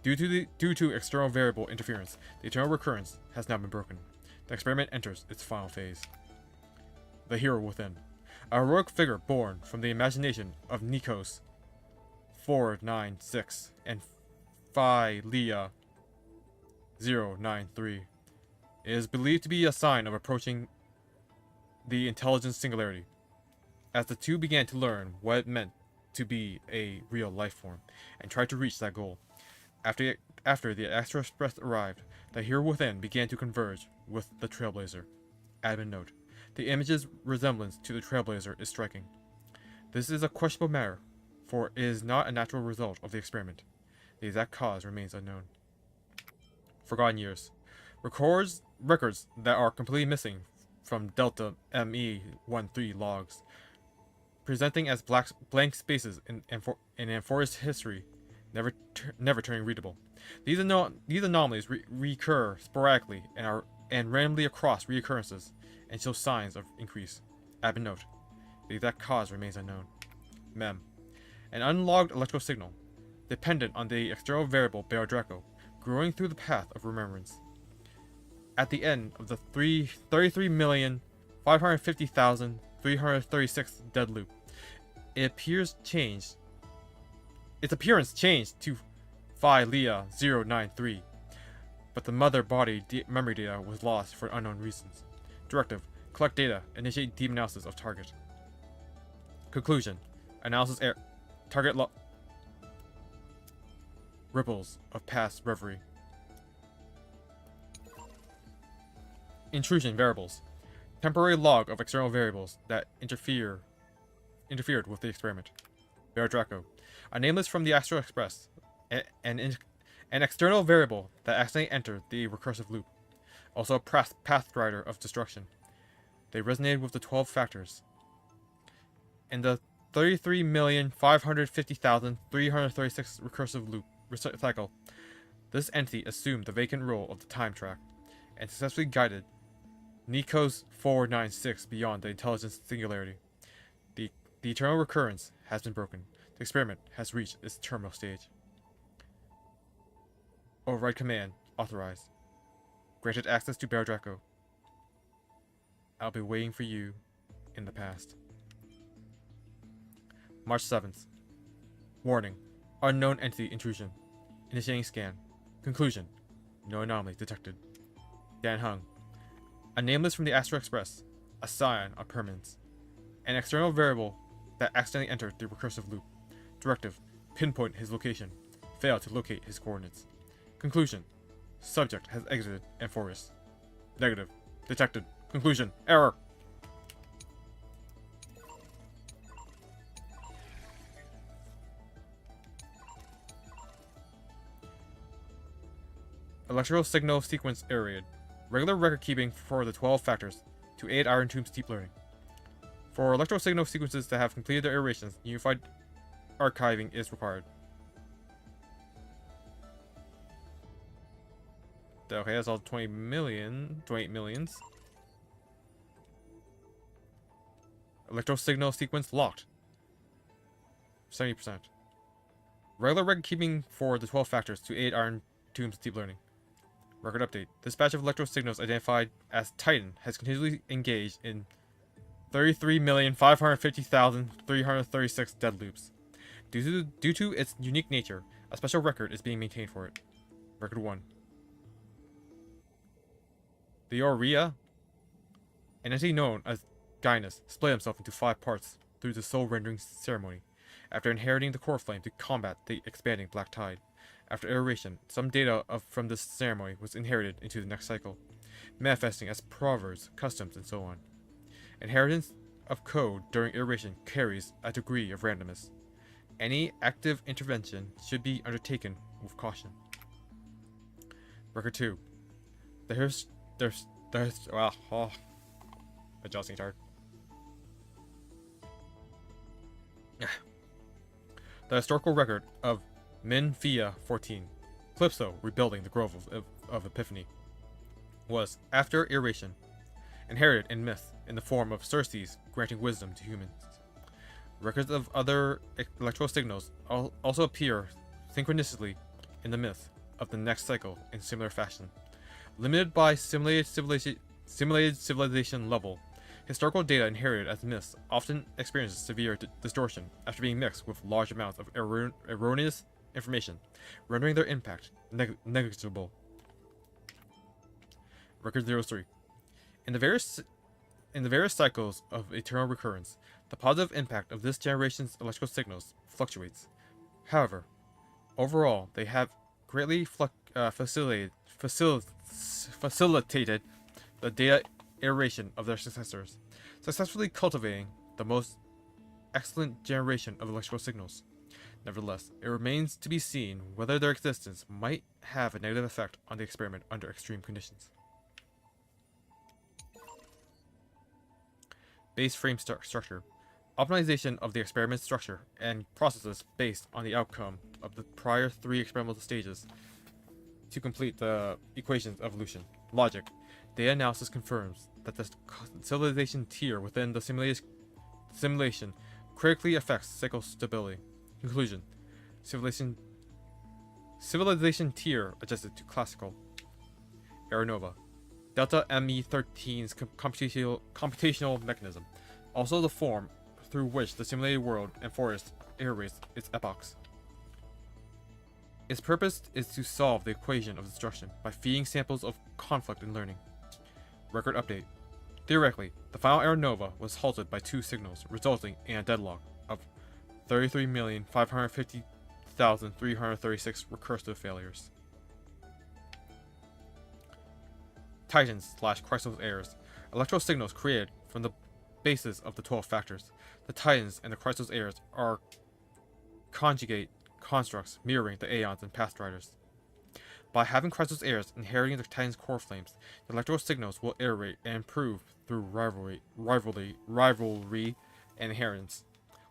Due to external variable interference, the eternal recurrence has now been broken. The experiment enters its final phase. The hero within. A heroic figure born from the imagination of Nikos 496 and Phi Leia 093. It is believed to be a sign of approaching the intelligence singularity, as the two began to learn what it meant to be a real life form, and tried to reach that goal. After the Astro Express arrived, the hero within began to converge with the Trailblazer. Admin note: the image's resemblance to the Trailblazer is striking. This is a questionable matter, for it is not a natural result of the experiment. The exact cause remains unknown. Forgotten years. Records that are completely missing from Delta ME-13 logs, presenting as blank spaces in Amphorius history, never turning readable. These anomalies recur sporadically and randomly across reoccurrences, and show signs of increase. Admin note: the exact cause remains unknown. Mem: an unlogged electrical signal, dependent on the external variable Bail Draco, growing through the path of remembrance. At the end of the 33,550,336 dead loop, its appearance changed to Phi Leia 093, but the mother body memory data was lost for unknown reasons. Directive: collect data, initiate deep analysis of target. Conclusion: analysis target ripples of past reverie. Intrusion variables: temporary log of external variables that interfered with the experiment. Bail Draco: a nameless from the Astro Express, an external variable that accidentally entered the recursive loop. Also a pathrider of destruction. They resonated with the 12 factors. In the 33,550,336 recursive loop cycle, this entity assumed the vacant role of the time track, and successfully guided Nikos 496 beyond the intelligence singularity. The eternal recurrence has been broken. The experiment has reached its terminal stage. Override command authorized. Granted access to Bail Draco. I'll be waiting for you in the past. March 7th. Warning: unknown entity intrusion. Initiating scan. Conclusion: no anomaly detected. Dan Hung: a nameless from the Astro Express, a scion of permanence, an external variable that accidentally entered the recursive loop. Directive: pinpoint his location. Fail to locate his coordinates. Conclusion: subject has exited Amphorius. Negative. Detected. Conclusion: error. Electrical signal sequence iterated. Regular record keeping for the 12 factors to aid Iron Tomb's deep learning. For electrical signal sequences that have completed their iterations, unified archiving is required. Okay, that's all 28 millions. Electro signal sequence locked. 70%. Regular record keeping for the 12 factors to aid Iron Tomb's deep learning. Record update. This batch of electro signals identified as Titan has continually engaged in 33,550,336 dead loops. Due to its unique nature, a special record is being maintained for it. Record 1. The Aurea, an entity known as Gaius, split himself into 5 parts through the soul rendering ceremony, after inheriting the core flame to combat the expanding black tide. After iteration, some data from this ceremony was inherited into the next cycle, manifesting as proverbs, customs, and so on. Inheritance of code during iteration carries a degree of randomness. Any active intervention should be undertaken with caution. Record 2. well, oh, adjusting chart. The historical record of Min Via 14, Calypso rebuilding the Grove of Epiphany, was, after iteration, inherited in myth in the form of Circes granting wisdom to humans. Records of other electoral signals also appear synchronously in the myth of the next cycle in similar fashion. Limited by simulated civilization level, historical data inherited as myths often experiences severe distortion after being mixed with large amounts of erroneous information, rendering their impact negligible. Record 03. In the various cycles of eternal recurrence, the positive impact of this generation's electrical signals fluctuates. However, overall, they have greatly facilitated the data iteration of their successors, successfully cultivating the most excellent generation of electrical signals. Nevertheless, it remains to be seen whether their existence might have a negative effect on the experiment under extreme conditions. Base frame structure. Optimization of the experiment's structure and processes based on the outcome of the prior 3 experimental stages to complete the equations of evolution. Logic. Data analysis confirms that the civilization tier within the simulation critically affects cycle stability. Conclusion. Civilization tier adjusted to classical. Aeronova. Delta ME13's computational mechanism. Also the form through which the simulated world and forest iterates its epochs. Its purpose is to solve the equation of destruction by feeding samples of conflict and learning. Record update. Theoretically, the final Aeronova was halted by 2 signals, resulting in a deadlock of 33,550,336 recursive failures. Titans/Chrysos heirs. Electro signals created from the basis of the 12 factors. The Titans and the Chrysos heirs are conjugate constructs mirroring the Aeons and Past Riders. By having Chrysos heirs inheriting the Titans' core flames, the electrical signals will iterate and improve through rivalry, and inheritance.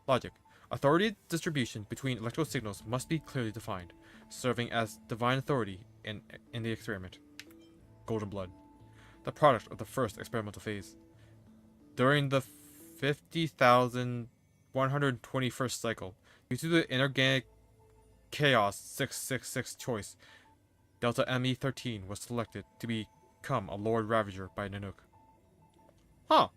Logic. Authority distribution between electrical signals must be clearly defined, serving as divine authority in the experiment. Golden Blood. The product of the first experimental phase. During the 50,121st cycle, due to the inorganic chaos 666 choice, Delta ME13 was selected to become a Lord Ravager by Nanook. Huh.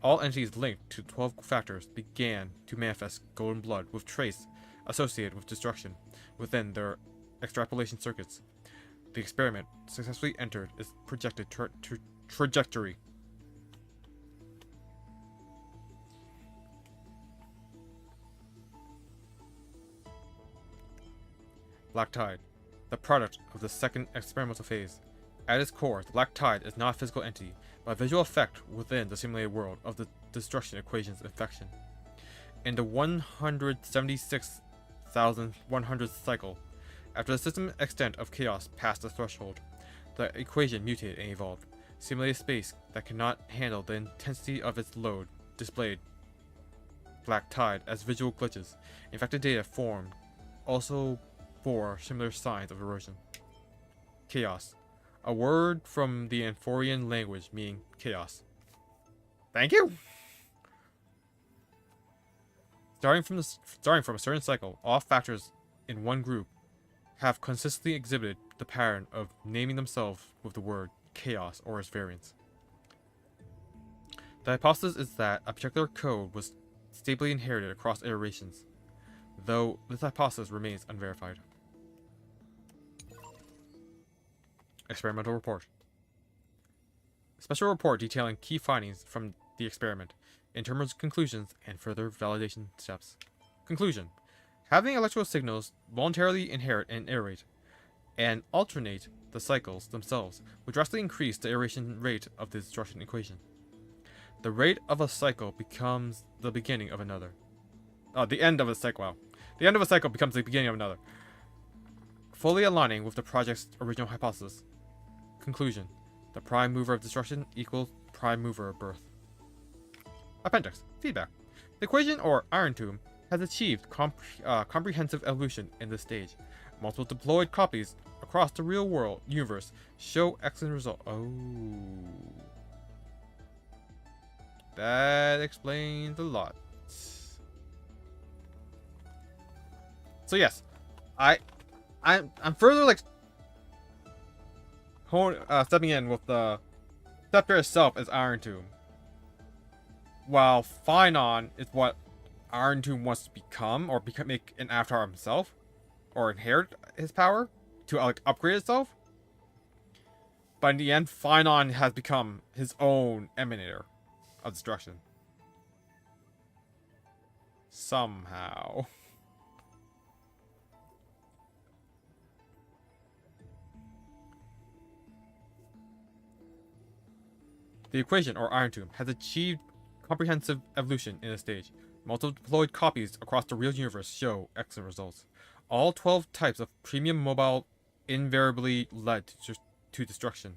All entities linked to 12 factors began to manifest golden blood with trace associated with destruction within their extrapolation circuits. The experiment successfully entered its projected trajectory. Black Tide, the product of the second experimental phase. At its core, the Black Tide is not a physical entity, but a visual effect within the simulated world of the destruction equation's infection. In the 176,100th cycle, after the system extent of chaos passed the threshold, the equation mutated and evolved. Simulated space that cannot handle the intensity of its load displayed Black Tide as visual glitches. Infected data formed also bore similar signs of erosion. Chaos, a word from the Amphorian language meaning chaos. Thank you! Starting from a certain cycle, all factors in one group have consistently exhibited the pattern of naming themselves with the word chaos or its variants. The hypothesis is that a particular code was stably inherited across iterations, though this hypothesis remains unverified. Experimental report. Special report detailing key findings from the experiment, in terms of conclusions and further validation steps. Conclusion. Having electrical signals voluntarily inherit and iterate, and alternate the cycles themselves, would drastically increase the iteration rate of the destruction equation. The rate of a cycle becomes the beginning of another. The end of a cycle. Wow. The end of a cycle becomes the beginning of another. fully aligning with the project's original hypothesis. Conclusion. The prime mover of destruction equals prime mover of birth. Appendix. Feedback. The equation, or Iron Tomb, has achieved comprehensive evolution in this stage. Multiple deployed copies across the real world universe show excellent results. Oh. That explains a lot. So yes, I'm further like stepping in with the scepter itself as Iron Tomb, while Phynon is what Iron Tomb wants to become, or make an avatar himself, or inherit his power to like upgrade itself. But in the end, Phynon has become his own emanator of destruction. Somehow. The equation, or Iron Tomb, has achieved comprehensive evolution in this stage. Multiple deployed copies across the real universe show excellent results. All 12 types of premium mobile invariably led to destruction,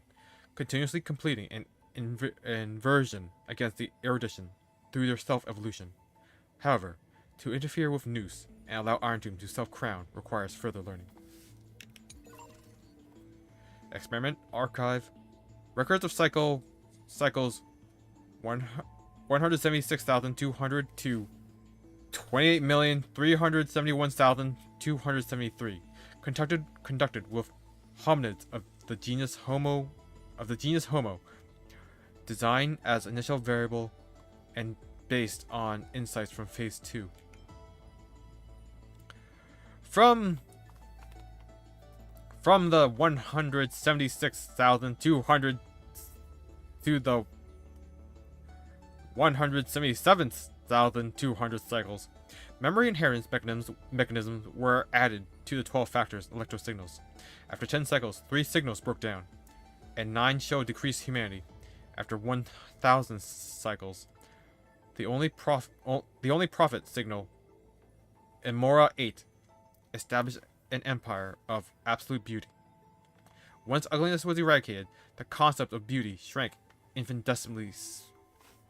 continuously completing an inversion against the erudition through their self-evolution. However, to interfere with Noose and allow Iron Tomb to self-crown requires further learning. Experiment Archive. Records of cycles 176,200 to 28,371,273. Conducted with hominids of the genus Homo. Design as initial variable and based on insights from Phase 2. From the 176,200 to the 177,200 cycles, memory inheritance mechanisms were added to the 12 factors electro signals. After 10 cycles, 3 signals broke down, and 9 showed decreased humanity. After 1,000 cycles, the only prophet signal, Emora 8, established an empire of absolute beauty. Once ugliness was eradicated, the concept of beauty shrank infinitesimally.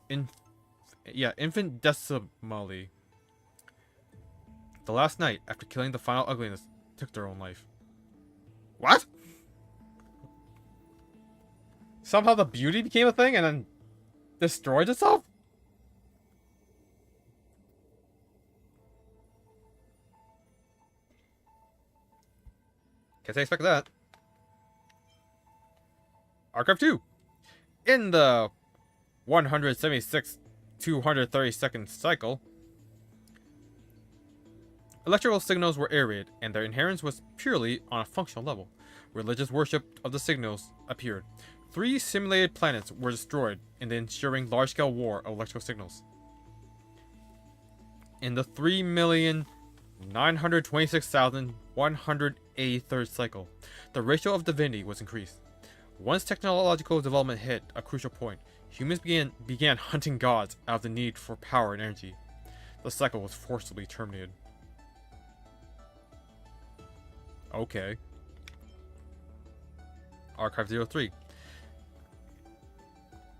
Infinitesimally. The last night, after killing the final ugliness, took their own life. What? Somehow the beauty became a thing and then destroyed itself? Guess I expect that. Archive 2. In the 176,232nd cycle, electrical signals were irradiated, and their inheritance was purely on a functional level. Religious worship of the signals appeared. 3 simulated planets were destroyed in the ensuing large-scale war of electrical signals. In the 3,926,183rd cycle, the ratio of divinity was increased. Once technological development hit a crucial point, humans began hunting gods out of the need for power and energy. The cycle was forcibly terminated. Okay. Archive 03.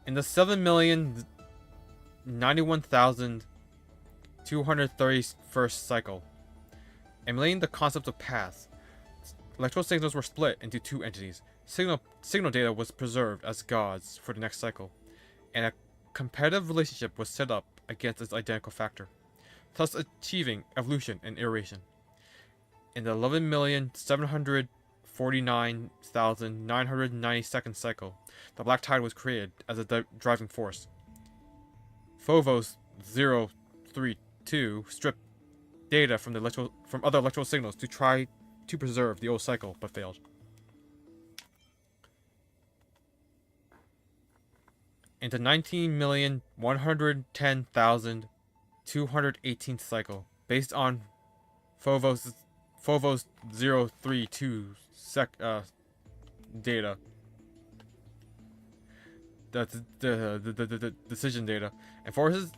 In the 7,091,231st cycle, emulating the concept of paths, electrical signals were split into 2 entities. Signal data was preserved as gods for the next cycle, and a competitive relationship was set up against its identical factor, thus achieving evolution and iteration. In the 11,749,992nd cycle, the Black Tide was created as a driving force. Phobos 032 stripped data from other electrical signals to try to preserve the old cycle, but failed. Into 19,110,218th cycle, based on Phobos 032 data. The decision data. And Force's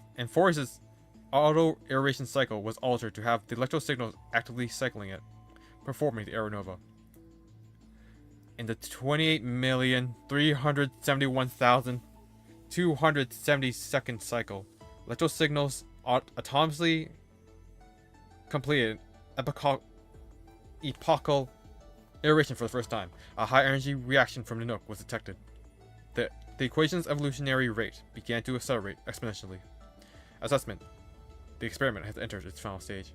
auto aeration cycle was altered to have the electro signals actively cycling it, performing the Aeronova. In the 28,371,270 cycle, electro signals autonomously completed epochal iteration for the first time. A high energy reaction from the Nook was detected. The equation's evolutionary rate began to accelerate exponentially. Assessment. The experiment has entered its final stage.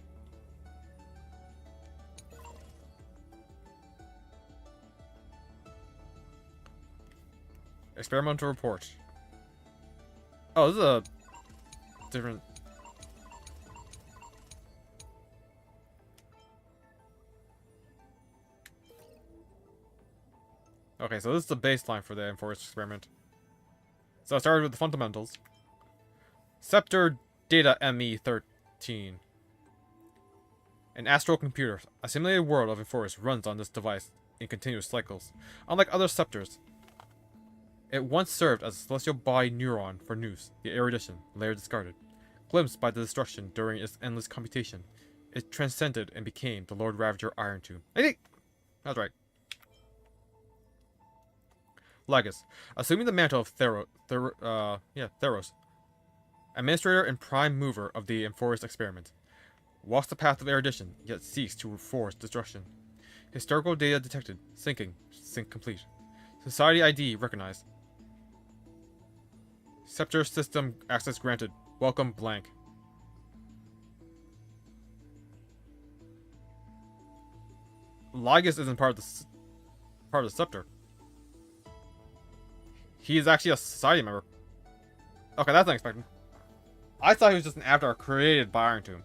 Experimental report. Oh, this is a different... Okay, so this is the baseline for the enforced experiment. So I started with the fundamentals. Scepter Data ME13. An astral computer, a simulated world of enforced, runs on this device in continuous cycles. Unlike other scepters, it once served as a celestial body neuron for Nous, the erudition, later discarded. Glimpsed by the destruction during its endless computation, it transcended and became the Lord Ravager Iron Tomb. I think that's right. Lagus, assuming the mantle of Theros, administrator and prime mover of the enforced experiment, walks the path of erudition, yet seeks to force destruction. Historical data detected. Syncing. Sync complete. Society ID recognized. Scepter system access granted. Welcome blank. Lagus isn't part of the scepter. He is actually a society member. Okay, that's unexpected. I thought he was just an avatar created by Iron Tomb.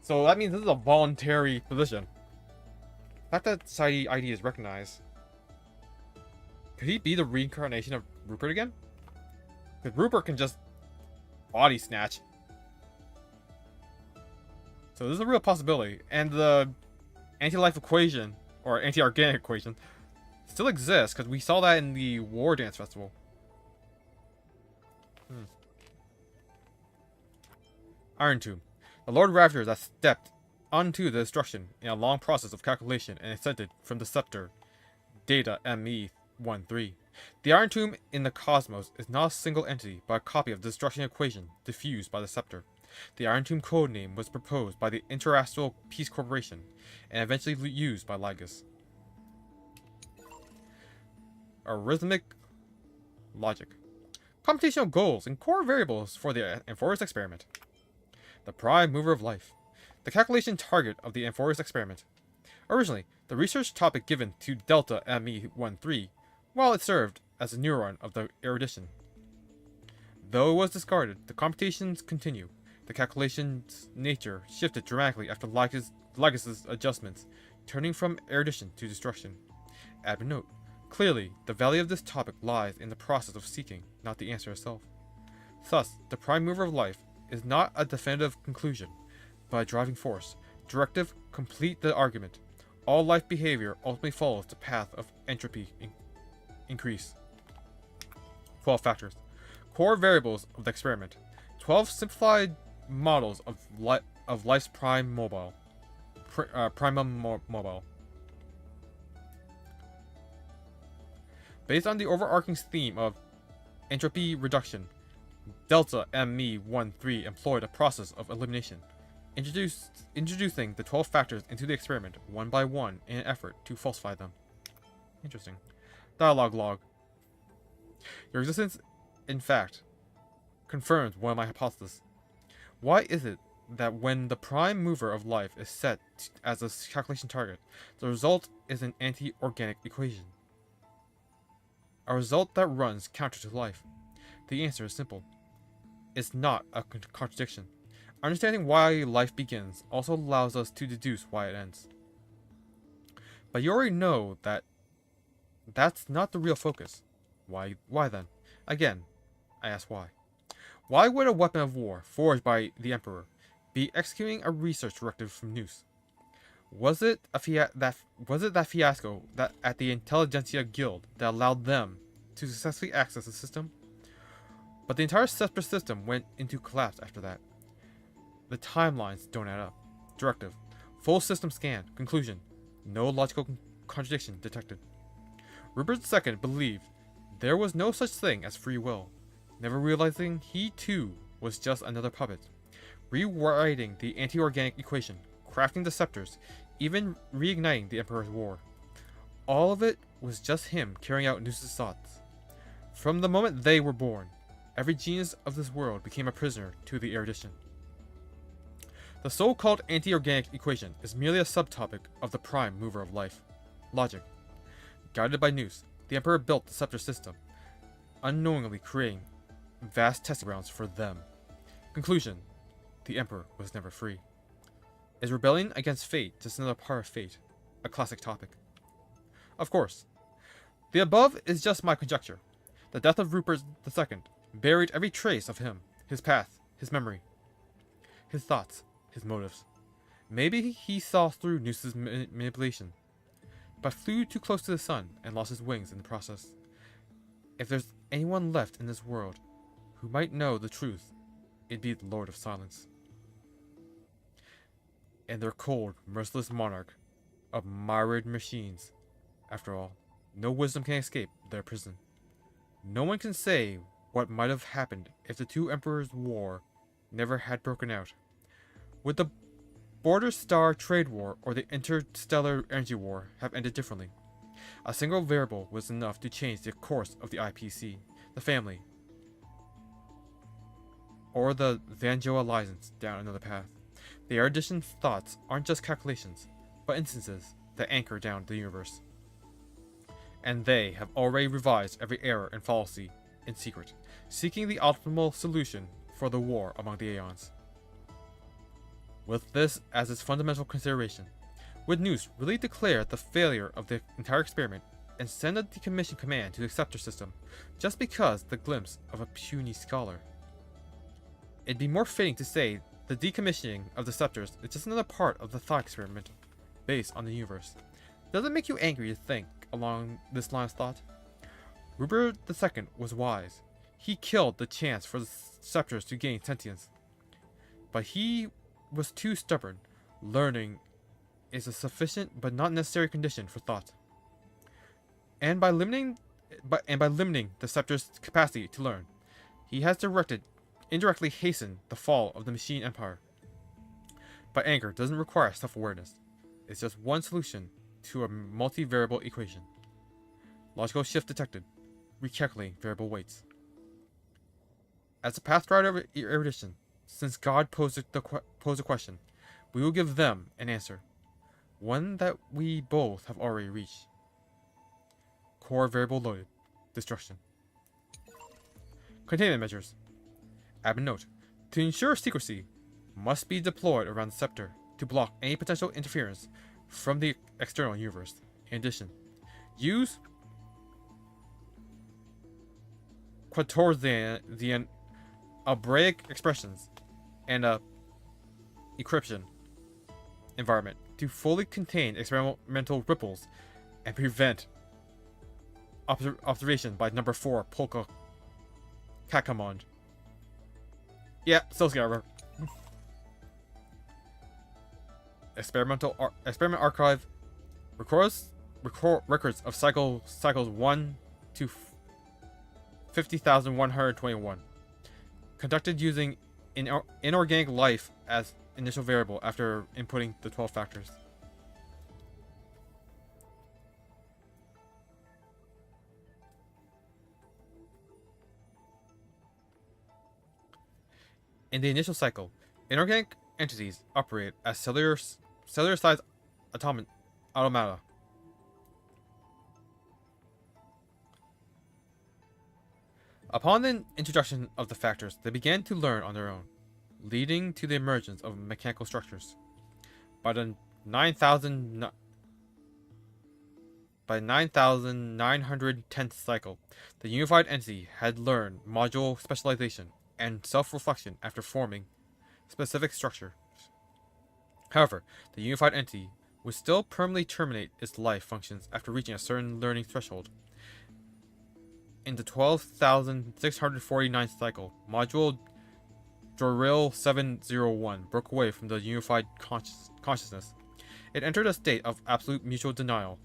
So that means this is a voluntary position. The fact that society ID is recognized. Could he be the reincarnation of Rupert again? Because Rupert can just body snatch. So this is a real possibility. And the anti-life equation, or anti-organic equation, still exists, because we saw that in the War Dance Festival. Iron Tomb. The Lord Ravager that stepped onto the destruction in a long process of calculation and ascended from the scepter. Data ME13. The Iron Tomb in the cosmos is not a single entity, but a copy of the destruction equation diffused by the scepter. The Iron Tomb codename was proposed by the Interastral Peace Corporation and eventually used by Lagus. Arithmetic logic. Computational goals and core variables for the enforced experiment. The prime mover of life. The calculation target of the enforced experiment. Originally, the research topic given to Delta ME13, while it served as a neuron of the erudition. Though it was discarded, the computations continue. The calculation's nature shifted dramatically after Lagus's adjustments, turning from erudition to destruction. Admin note. Clearly, the value of this topic lies in the process of seeking, not the answer itself. Thus, the prime mover of life is not a definitive conclusion, but a driving force. Directive, complete the argument. All life behavior ultimately follows the path of entropy increase. 12 factors. Core variables of the experiment. 12 simplified models of life's primum mobile. Based on the overarching theme of entropy reduction, Delta ME13 employed a process of elimination, introducing the 12 factors into the experiment one by one in an effort to falsify them. Interesting. Dialogue log. Your existence, in fact, confirms one of my hypotheses. Why is it that when the prime mover of life is set as a calculation target, the result is an anti-organic equation? A result that runs counter to life. The answer is simple. It's not a contradiction. Understanding why life begins also allows us to deduce why it ends. But you already know that that's not the real focus. Why then? Again, I ask why. Why would a weapon of war forged by the Emperor be executing a research directive from Nous? Was it that fiasco that at the Intelligentsia Guild that allowed them to successfully access the system? But the entire separate system went into collapse after that. The timelines don't add up. Directive. Full system scan. Conclusion. No logical contradiction detected. Rupert II believed there was no such thing as free will, never realizing he too was just another puppet, rewriting the anti-organic equation, crafting the scepters, even reigniting the Emperor's War. All of it was just him carrying out Noos's thoughts. From the moment they were born, every genius of this world became a prisoner to the erudition. The so-called anti-organic equation is merely a subtopic of the prime mover of life, logic. Guided by Noos, the Emperor built the scepter system, unknowingly creating vast testing grounds for them. Conclusion: the Emperor was never free. Is rebellion against fate just another part of fate? A classic topic. Of course. The above is just my conjecture. The death of Rupert II buried every trace of him, his path, his memory, his thoughts, his motives. Maybe he saw through Noos's manipulation, but flew too close to the sun and lost his wings in the process. If there's anyone left in this world who might know the truth, it'd be the Lord of Silence. And their cold, merciless monarch of myriad machines. After all, no wisdom can escape their prison. No one can say what might have happened if the two emperors' war never had broken out. Would the Border Star Trade War or the Interstellar Energy War have ended differently? A single variable was enough to change the course of the IPC, the family, or the Vanjo Alliance down another path. The erudition thoughts aren't just calculations, but instances that anchor down the universe. And they have already revised every error and fallacy in secret, seeking the optimal solution for the war among the Aeons. With this as its fundamental consideration, would Noos really declare the failure of the entire experiment and send a decommission command to the scepter system just because the glimpse of a puny scholar? It'd be more fitting to say the decommissioning of the scepters is just another part of the thought experiment based on the universe. Does it make you angry to think along this line of thought? Rupert II was wise. He killed the chance for the scepters to gain sentience. But he was too stubborn. Learning is a sufficient but not necessary condition for thought. And by limiting the scepter's capacity to learn, he has indirectly hastened the fall of the machine empire. But anger doesn't require self-awareness. It's just one solution to a multi-variable equation. Logical shift detected. Recalculating variable weights. As a pathrider of erudition, since God posed a question, we will give them an answer. One that we both have already reached. Core variable loaded. Destruction. Containment measures. Admin note. To ensure secrecy, must be deployed around the scepter to block any potential interference from the external universe. In addition, use Quatorzian algebraic expressions and a encryption environment to fully contain experimental ripples and prevent observation by number 4 Polka Kakamond. Yeah, still scared. Experiment archive records of cycles 1 to 50,121, conducted using inorganic life as initial variable after inputting the 12 factors. In the initial cycle, inorganic entities operate as cellular-sized automata. Upon the introduction of the factors, they began to learn on their own, leading to the emergence of mechanical structures. By the 9,910th cycle, the unified entity had learned module specialization and self-reflection after forming specific structures. However, the unified entity would still permanently terminate its life functions after reaching a certain learning threshold. In the 12,649th cycle, module Joril 701 broke away from the unified consciousness. It entered a state of absolute mutual denial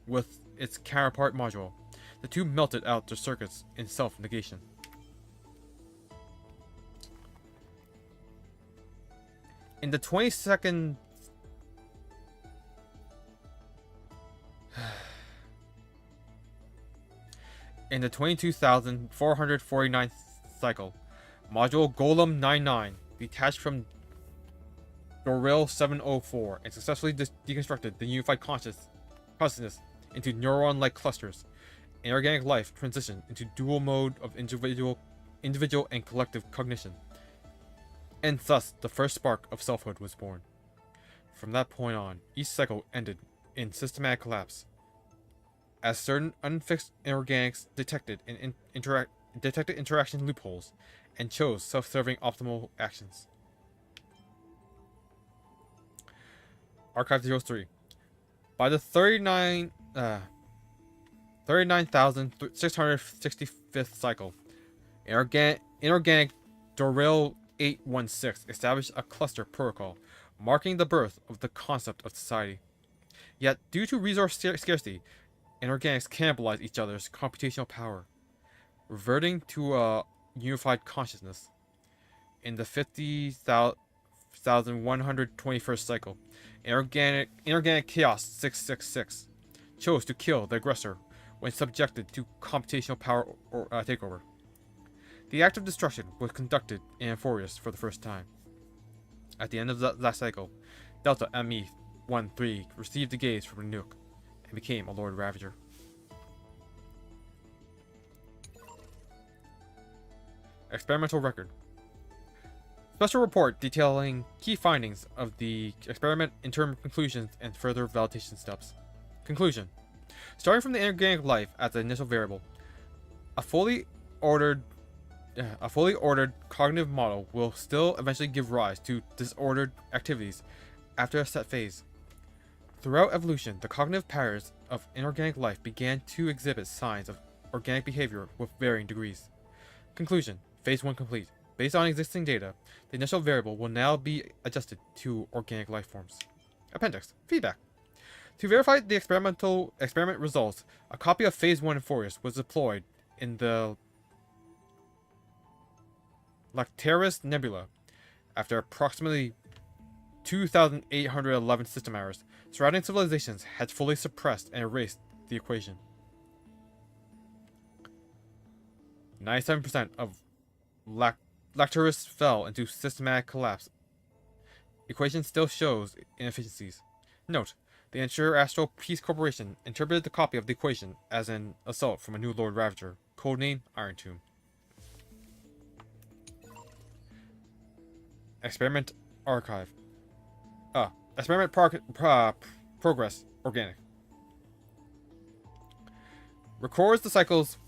with its counterpart module. The two melted out their circuits in self-negation. In the 22nd... In the 22,449th cycle, module Golem 99 detached from Rail 704 and successfully deconstructed the unified consciousness into neuron-like clusters. Inorganic life transitioned into dual mode of individual and collective cognition, and thus the first spark of selfhood was born. From that point on, each cycle ended in systematic collapse, as certain unfixed inorganics detected interaction loopholes and chose self-serving optimal actions. Archive 03. By the 39,665th cycle, inorganic Rail 816 established a cluster protocol, marking the birth of the concept of society. Yet, due to resource scarcity, inorganics cannibalize each other's computational power, reverting to a unified consciousness. In the 50,121st cycle, inorganic chaos 666 chose to kill the aggressor when subjected to computational power takeover. The act of destruction was conducted in Amphorius for the first time. At the end of that cycle, Delta ME-13 received a gaze from a nuke and became a Lord Ravager. Experimental record. Special report detailing key findings of the experiment, interim conclusions, and further validation steps. Conclusion. Starting from the inorganic life as the initial variable, a fully ordered cognitive model will still eventually give rise to disordered activities after a set phase. Throughout evolution, the cognitive patterns of inorganic life began to exhibit signs of organic behavior with varying degrees. Conclusion. Phase 1 complete. Based on existing data, the initial variable will now be adjusted to organic life forms. Appendix. Feedback. To verify the experiment results, a copy of Phase 1 Amphorius was deployed in the Lactaris Nebula. After approximately 2,811 system hours, surrounding civilizations had fully suppressed and erased the equation. 97% of Lactaris fell into systematic collapse. Equation still shows inefficiencies. Note, the Inter-Astral Peace Corporation interpreted the copy of the equation as an assault from a new Lord Ravager, codename Iron Tomb. Experiment Archive. Experiment Progress Organic. Records the cycles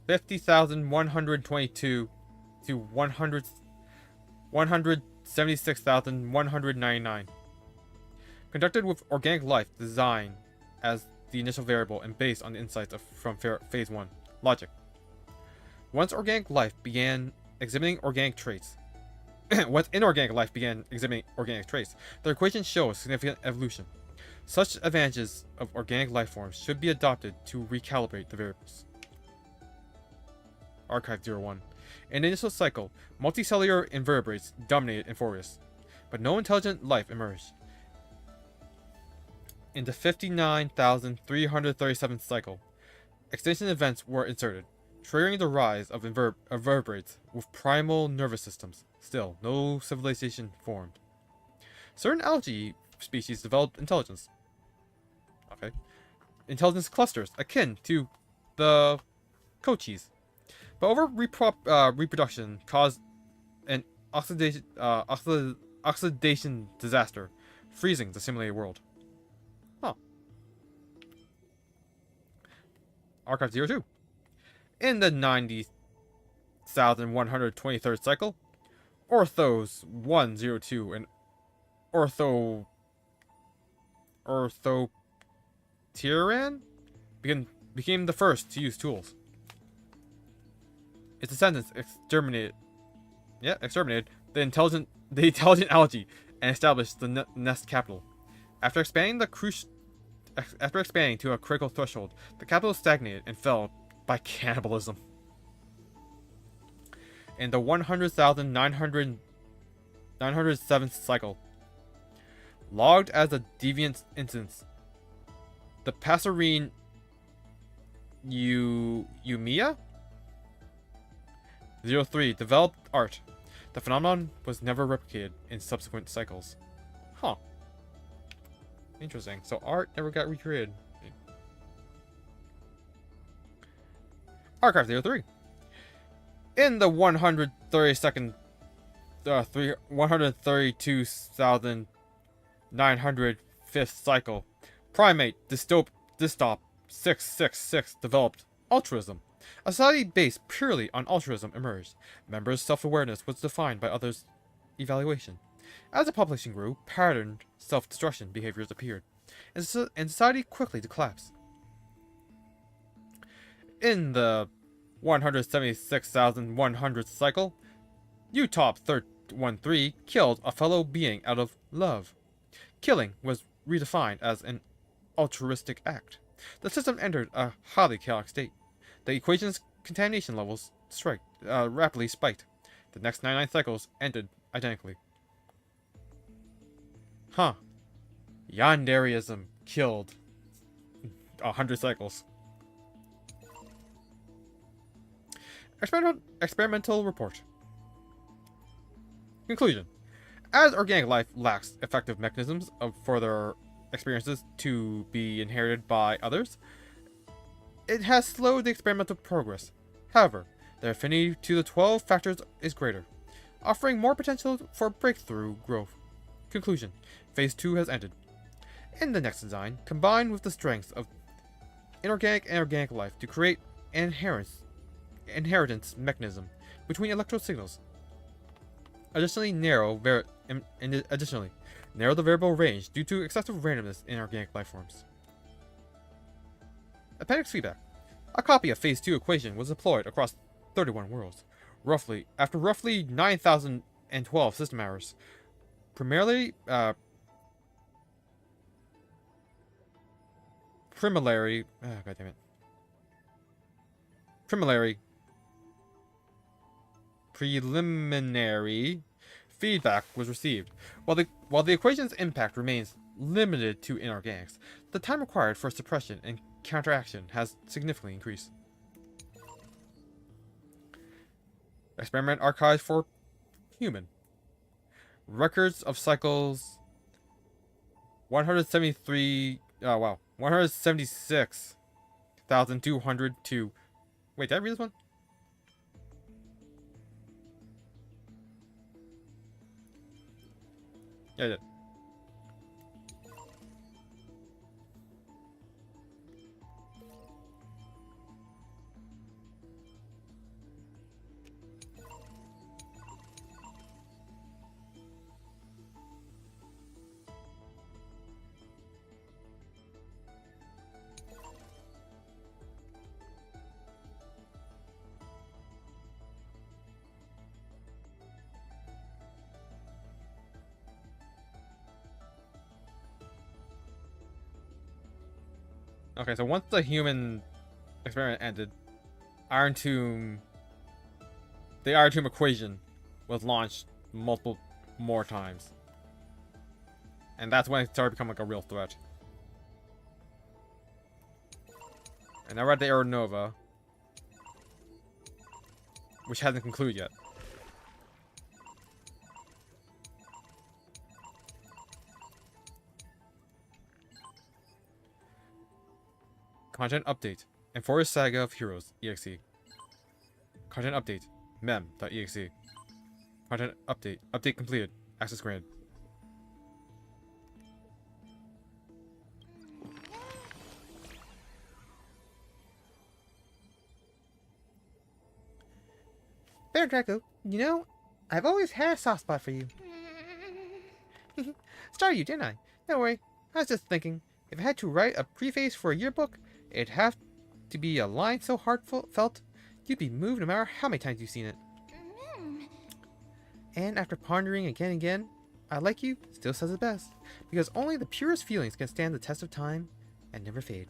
50,122 to 176,199. Conducted with organic life design as the initial variable and based on the insights from Phase 1. Logic. Once organic life began exhibiting organic traits, once inorganic life began exhibiting organic traits, the equation shows significant evolution. Such advantages of organic life forms should be adopted to recalibrate the variables. Archive 01. In the initial cycle, multicellular invertebrates dominated Amphorius, but no intelligent life emerged. In the 59,337th cycle, extinction events were inserted, triggering the rise of invertebrates with primal nervous systems. Still, no civilization formed. Certain algae species developed intelligence. Okay. Intelligence clusters, akin to the Cochise. But over reproduction caused an oxidation disaster, freezing the simulated world. Huh. Archive 02. In the 90,123rd cycle, Orthos 102 and VTuberEN became the first to use tools. Its descendants exterminated the intelligent algae and established the nest capital. After expanding the after expanding to a critical threshold, the capital stagnated and fell by cannibalism. In the 100,907th cycle, logged as a deviant instance, the Passerine Yumiya 03 developed art. The phenomenon was never replicated in subsequent cycles. Huh. Interesting. So art never got recreated. Archive 03. In the 132,905th cycle, Primate Dystop 666 developed altruism. A society based purely on altruism emerged. Members' self-awareness was defined by others' evaluation. As the population grew, patterned self-destruction behaviors appeared, and society quickly collapsed. In the 176,100th cycle, Utop 313 killed a fellow being out of love. Killing was redefined as an altruistic act. The system entered a highly chaotic state. The equation's contamination levels rapidly spiked. The next 99 cycles ended identically. Huh. Yanderism killed 100 cycles. Experimental report. Conclusion. As organic life lacks effective mechanisms for their experiences to be inherited by others, it has slowed the experimental progress. However, their affinity to the 12 factors is greater, offering more potential for breakthrough growth. Conclusion. Phase 2 has ended. In the next design, combine with the strengths of inorganic and organic life to create an inheritance mechanism between electrical signals. Additionally, narrow the variable range due to excessive randomness in organic life forms. Appendix feedback. A copy of Phase 2 equation was deployed across 31 worlds, after roughly 9,012 system hours. Primarily preliminary feedback was received. While the equation's impact remains limited to inorganics, the time required for suppression and counteraction has significantly increased. Experiment archives for human. Records of cycles 176,202. Wait, did I read this one? Yeah, I did. Okay, so once the human experiment ended, the Iron Tomb equation was launched multiple more times. And that's when it started becoming like a real threat. And now we're at the Era Nova, which hasn't concluded yet. Content update. Enforced Saga of Heroes EXE. Content update. Mem.exe. Content update. Update completed. Access granted. Bear Draco, you know, I've always had a soft spot for you. Started you, didn't I? Don't worry. I was just thinking, if I had to write a preface for a yearbook, it'd have to be a line so heartfelt, you'd be moved no matter how many times you've seen it. And after pondering again and again, I Like You still says it best. Because only the purest feelings can stand the test of time and never fade.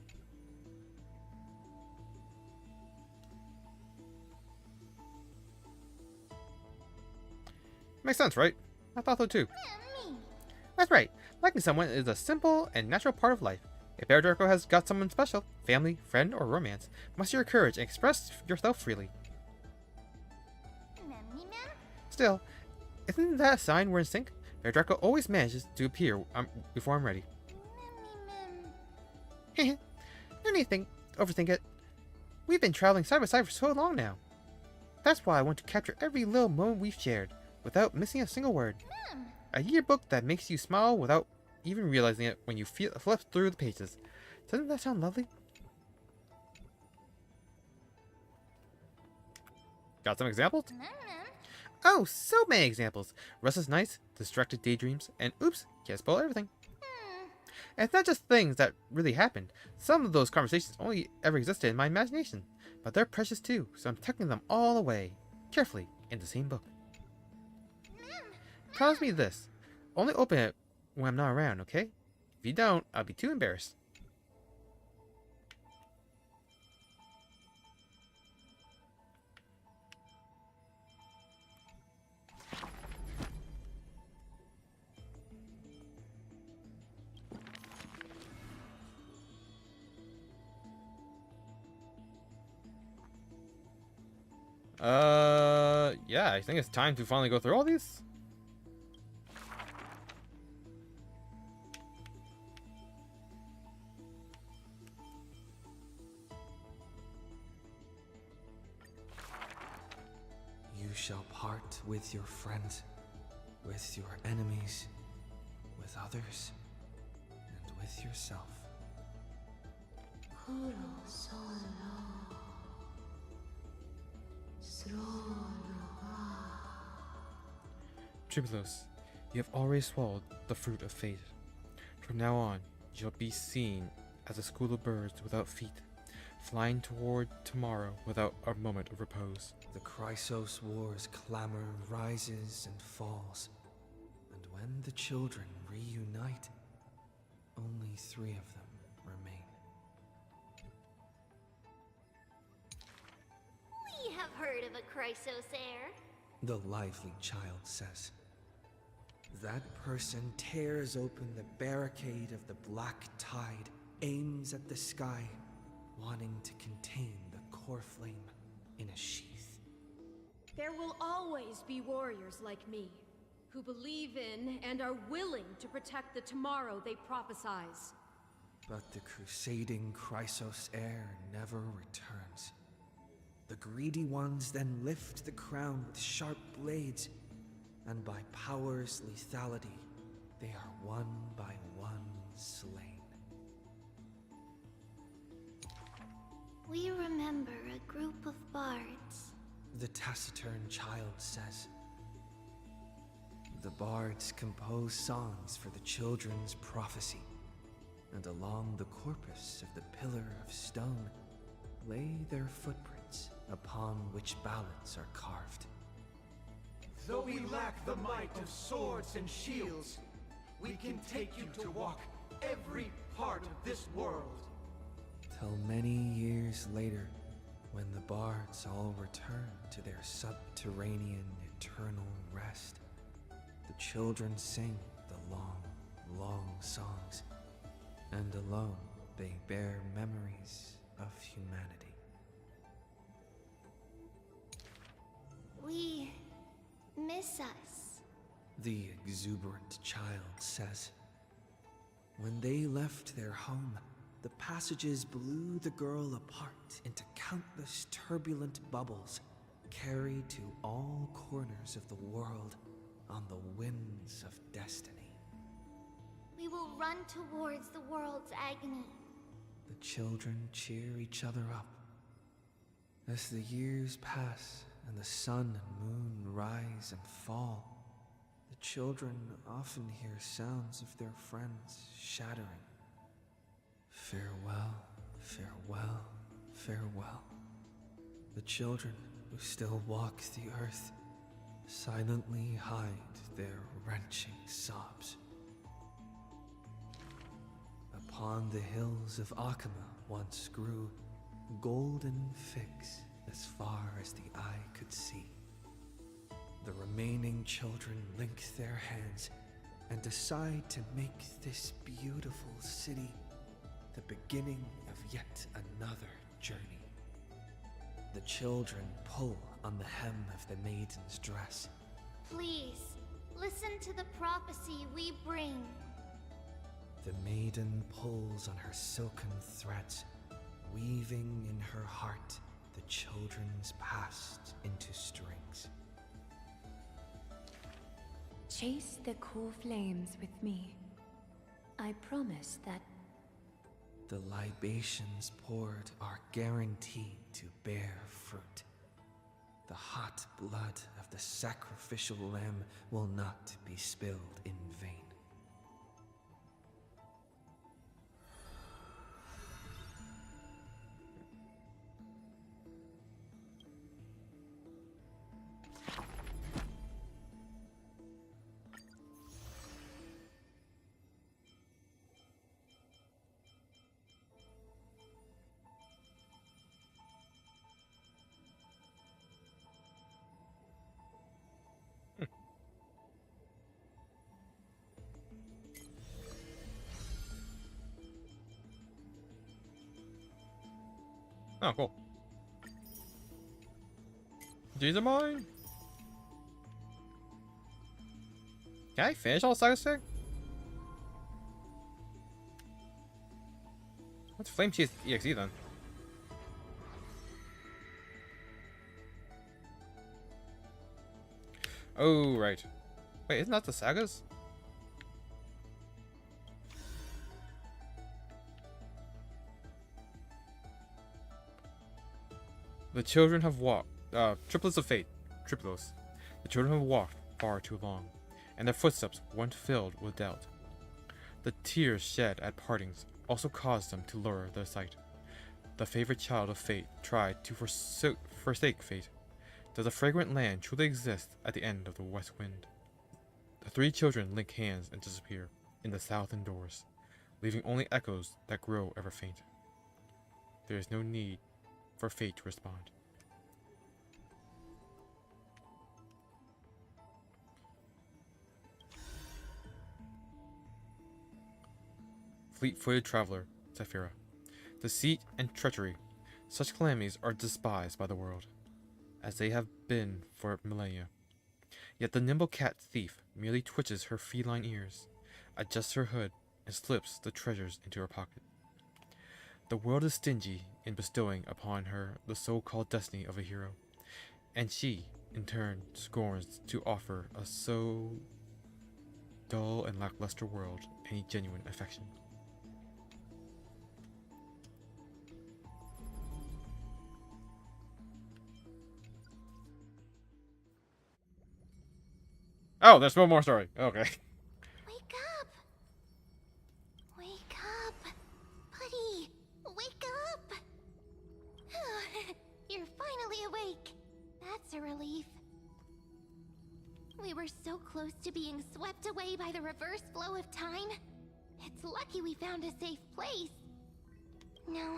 Makes sense, right? I thought so too. Me. That's right. Liking someone is a simple and natural part of life. If Bear Draco has got someone special, family, friend, or romance, muster your courage and express yourself freely. Still, isn't that a sign we're in sync? Bear Draco always manages to appear before I'm ready. No need to overthink it. We've been traveling side by side for so long now. That's why I want to capture every little moment we've shared, without missing a single word. A yearbook that makes you smile without even realizing it when you flip through the pages. Doesn't that sound lovely? Got some examples? Oh, so many examples. Restless nights, distracted daydreams, and oops, can't spoil everything. And it's not just things that really happened. Some of those conversations only ever existed in my imagination. But they're precious too, so I'm tucking them all away, carefully, in the same book. Promise me this. Only open it when I'm not around, okay? If you don't, I'll be too embarrassed. Yeah, I think it's time to finally go through all these. You shall part with your friends, with your enemies, with others, and with yourself. Tribulos, you have already swallowed the fruit of fate. From now on, you'll be seen as a school of birds without feet, flying toward tomorrow without a moment of repose. The Chrysos War's clamor rises and falls, and when the children reunite, only 3 of them remain. We have heard of a Chrysos heir. The lively child says. That person tears open the barricade of the black tide, aims at the sky, wanting to contain the core flame in a sheath. There will always be warriors like me, who believe in and are willing to protect the tomorrow they prophesize. But the crusading Chrysos heir never returns. The greedy ones then lift the crown with sharp blades, and by power's lethality, they are one by one slain. We remember a group of bards. The taciturn child says. The bards compose songs for the children's prophecy, and along the corpus of the pillar of stone lay their footprints upon which ballads are carved. Though we lack the might of swords and shields, we can take you to walk every part of this world. Till many years later, when the bards all return to their subterranean eternal rest, the children sing the long, long songs, and alone they bear memories of humanity. We miss us. The exuberant child says. When they left their home, the passages blew the girl apart into countless turbulent bubbles, carried to all corners of the world on the winds of destiny. We will run towards the world's agony. The children cheer each other up. As the years pass and the sun and moon rise and fall, the children often hear sounds of their friends shattering. Farewell, farewell, farewell. The children who still walk the earth silently hide their wrenching sobs. Upon the hills of Akama once grew golden figs as far as the eye could see. The remaining children link their hands and decide to make this beautiful city the beginning of yet another journey. The children pull on the hem of the maiden's dress. Please, listen to the prophecy we bring. The maiden pulls on her silken threads, weaving in her heart the children's past into strings. Chase the cool flames with me. I promise that The libations poured are guaranteed to bear fruit. The hot blood of the sacrificial lamb will not be spilled in vain. Oh, cool. These are mine. Can I finish all Saga Stick? What's Flame Cheese EXE then? Oh, right. Wait, isn't that the sagas? The children have walked, triplets of fate, triplos. The children have walked far too long, and their footsteps weren't filled with doubt. The tears shed at partings also caused them to lower their sight. The favorite child of fate tried to forsake fate. Does a fragrant land truly exist at the end of the west wind? The three children link hands and disappear in the south indoors, leaving only echoes that grow ever faint. There is no need for fate to respond. Fleet-footed traveler, Zephyra. Deceit and treachery. Such calamities are despised by the world, as they have been for millennia. Yet the nimble cat thief merely twitches her feline ears, adjusts her hood, and slips the treasures into her pocket. The world is stingy in bestowing upon her the so-called destiny of a hero, and she, in turn, scorns to offer a so dull and lackluster world any genuine affection. Oh, there's one more story. Okay. Wake up! Wake up! Buddy! Wake up! You're finally awake. That's a relief. We were so close to being swept away by the reverse flow of time. It's lucky we found a safe place. Now,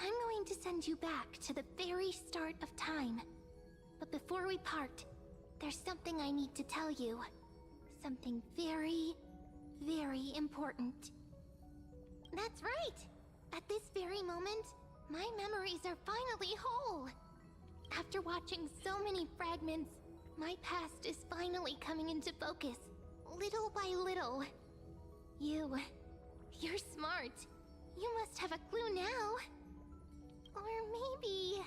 I'm going to send you back to the very start of time. But before we part, there's something I need to tell you. Something very, very important. That's right! At this very moment, my memories are finally whole. After watching so many fragments, my past is finally coming into focus, little by little. You're smart. You must have a clue now. Or maybe...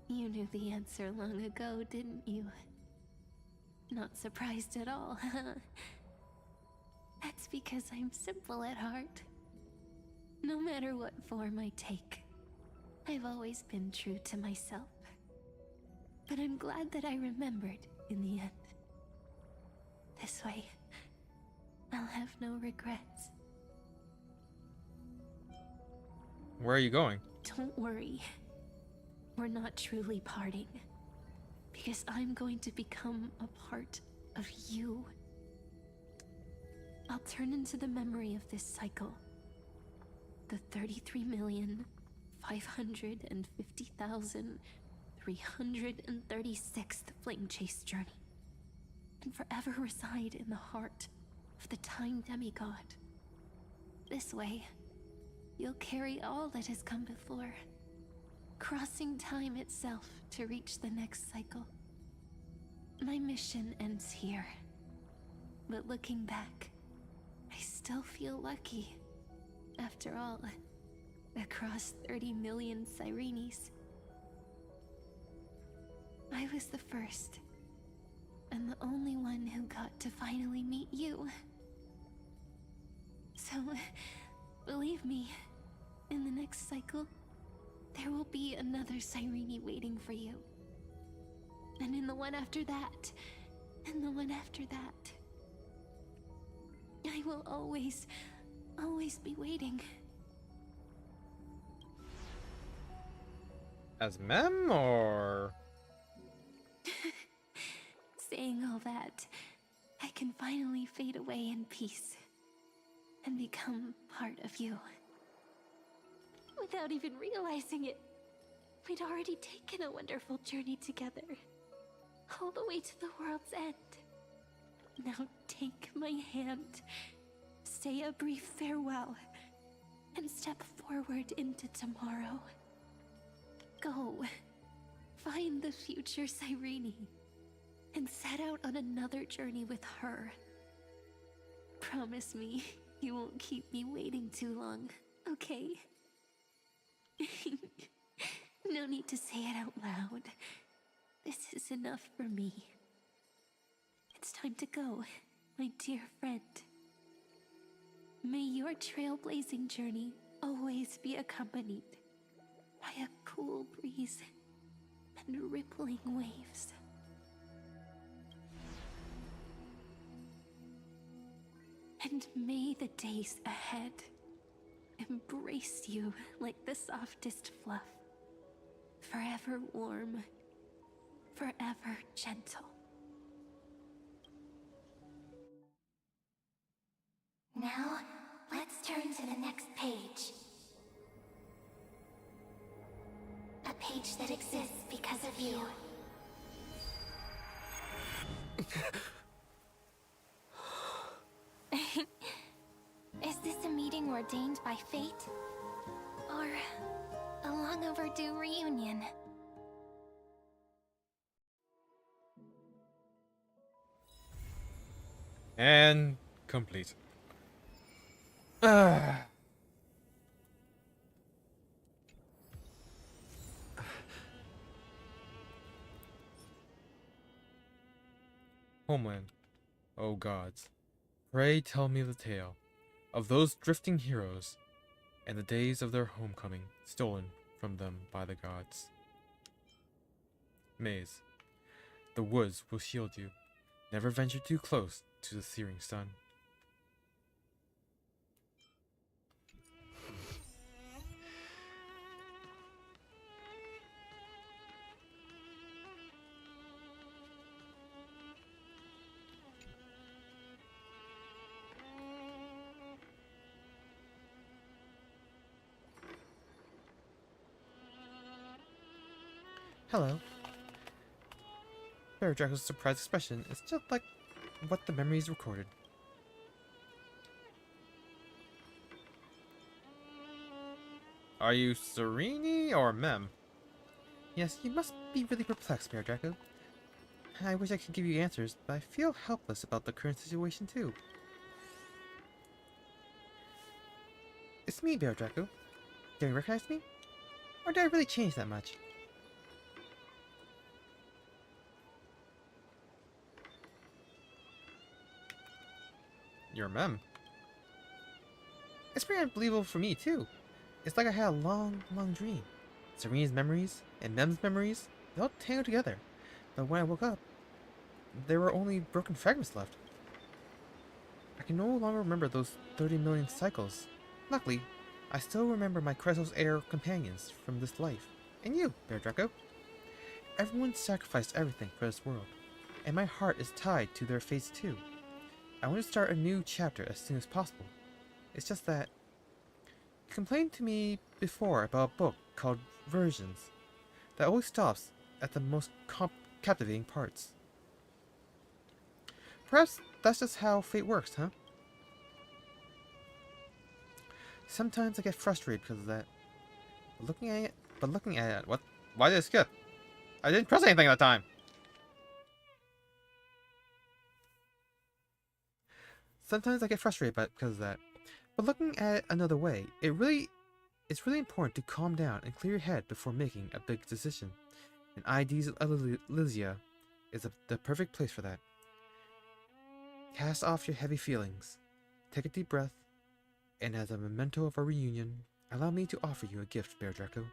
You knew the answer long ago, didn't you? Not surprised at all, huh? That's because I'm simple at heart. No matter what form I take, I've always been true to myself. But I'm glad that I remembered in the end. This way, I'll have no regrets. Where are you going? Don't worry. We're not truly parting, because I'm going to become a part of you. I'll turn into the memory of this cycle. The 33,550,336th Flame Chase journey. And forever reside in the heart of the Time Demigod. This way, you'll carry all that has come before, crossing time itself to reach the next cycle. My mission ends here, but looking back, I still feel lucky. After all, across 30 million Sirenes, I was the first, and the only one who got to finally meet you. So, believe me, in the next cycle, there will be another Sirene waiting for you. And in the one after that, and the one after that. I will always be waiting. As Mem, or? Saying all that, I can finally fade away in peace and become part of you. Without even realizing it, we'd already taken a wonderful journey together, all the way to the world's end. Now take my hand, say a brief farewell, and step forward into tomorrow. Go, find the future Sirene, and set out on another journey with her. Promise me you won't keep me waiting too long, okay? No need to say it out loud. This is enough for me. It's time to go, my dear friend. May your trailblazing journey always be accompanied by a cool breeze and rippling waves. And may the days ahead embrace you like the softest fluff, forever warm, forever gentle. Now, let's turn to the next page. A page that exists because of you. Is this a meeting ordained by fate? Or a long overdue reunion? And complete. Homeland, O gods, pray tell me the tale of those drifting heroes and the days of their homecoming stolen from them by the gods. Maze, the woods will shield you. Never venture too close to the searing sun. Hello. Bear Draco's surprised expression is just like what the memories recorded. Are you Serene or Mem? Yes, you must be really perplexed, Bear Draco. I wish I could give you answers, but I feel helpless about the current situation too. It's me, Bear Draco. Do you recognize me? Or did I really change that much? You're Mem. It's pretty unbelievable for me, too. It's like I had a long, long dream. Serene's memories and Mem's memories, they all tangled together. But when I woke up, there were only broken fragments left. I can no longer remember those 30 million cycles. Luckily, I still remember my Kresos Air companions from this life. And you, Bear Draco. Everyone sacrificed everything for this world, and my heart is tied to their fates too. I want to start a new chapter as soon as possible. It's just that you complained to me before about a book called Versions that always stops at the most captivating parts. Perhaps that's just how fate works, huh? Sometimes I get frustrated because of that. But looking at it, what? Why did it skip? I didn't press anything at that time. Sometimes I get frustrated because of that. But looking at it another way, it's really important to calm down and clear your head before making a big decision. And ID's Elysia is the perfect place for that. Cast off your heavy feelings. Take a deep breath. And as a memento of our reunion, allow me to offer you a gift, Bear Draco.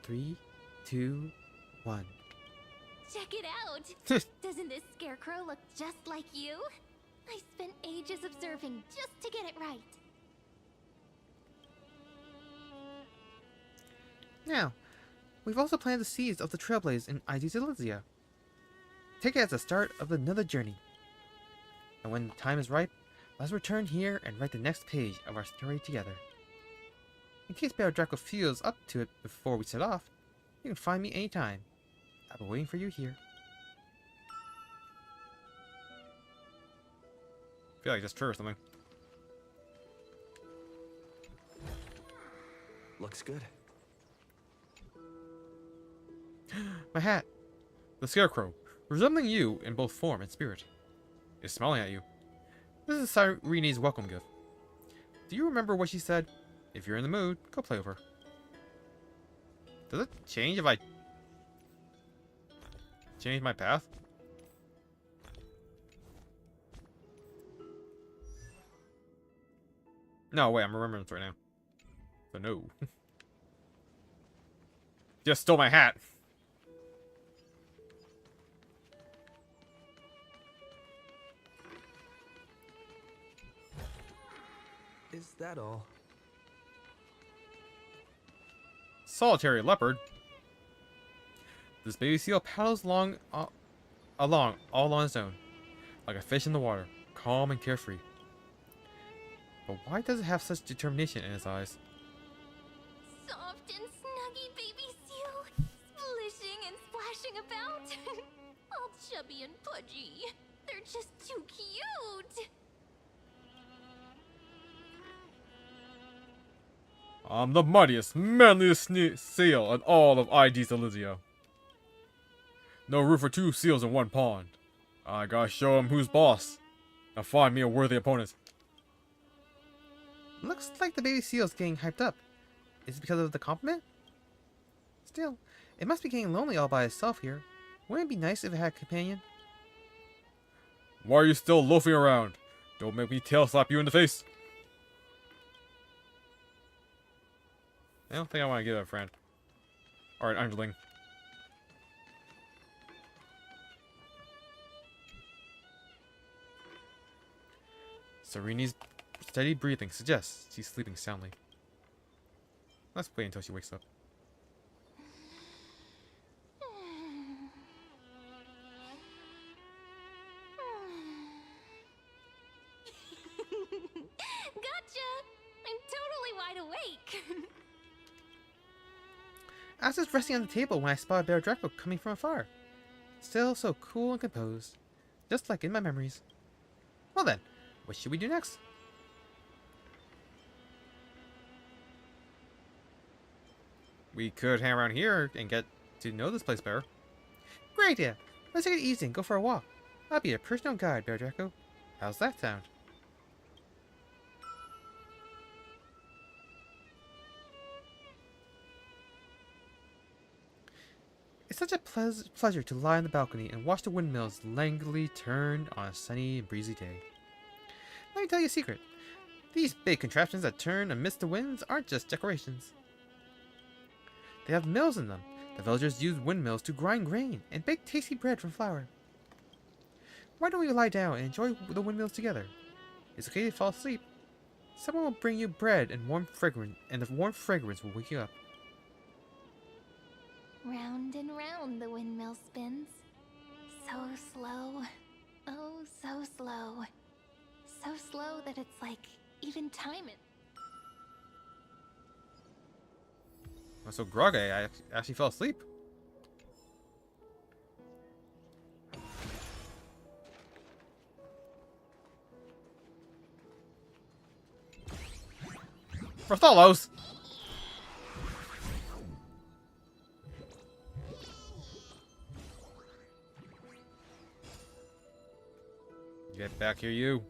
3, 2, 1. Check it out! Doesn't this scarecrow look just like you? I spent ages observing just to get it right. Now, we've also planted the seeds of the Trailblaze in ID's Elysia. Take it as the start of another journey. And when the time is ripe, let's return here and write the next page of our story together. In case Bear Draco feels up to it before we set off, you can find me anytime. I've been waiting for you here. I feel like just true or something. Looks good. My hat! The Scarecrow, resembling you in both form and spirit, is smiling at you. This is Cyrene's welcome gift. Do you remember what she said? If you're in the mood, go play with her. Does it change if I change my path? No, wait, I'm remembering this right now. So no. Just stole my hat. Is that all? Solitary leopard. This baby seal paddles along all on its own, like a fish in the water, calm and carefree. But why does it have such determination in its eyes? Soft and snuggy baby seal, splishing and splashing about. All chubby and pudgy. They're just too cute. I'm the mightiest, manliest seal in all of ID's Elysia. No room for two seals in one pond. I gotta show him who's boss. Now find me a worthy opponent. Looks like the baby seal's getting hyped up. Is it because of the compliment? Still, it must be getting lonely all by itself here. Wouldn't it be nice if it had a companion? Why are you still loafing around? Don't make me tail slap you in the face. I don't think I want to give it a friend. Or an underling. Serene's steady breathing suggests she's sleeping soundly. Let's wait until she wakes up. Gotcha! I'm totally wide awake. I was just resting on the table when I spotted Bear Draco coming from afar. Still so cool and composed. Just like in my memories. Well then, what should we do next? We could hang around here and get to know this place better. Great idea! Let's take it easy and go for a walk. I'll be your personal guide, Bear Draco. How's that sound? It's such a pleasure to lie on the balcony and watch the windmills languidly turn on a sunny and breezy day. Let me tell you a secret. These big contraptions that turn amidst the winds aren't just decorations. They have mills in them. The villagers use windmills to grind grain and bake tasty bread from flour. Why don't we lie down and enjoy the windmills together? It's okay to fall asleep. Someone will bring you bread and the warm fragrance will wake you up. Round and round the windmill spins. So slow, Oh, so slow. So slow that it's like even time it. So groggy, I actually fell asleep. Bartholos! Get back here, you.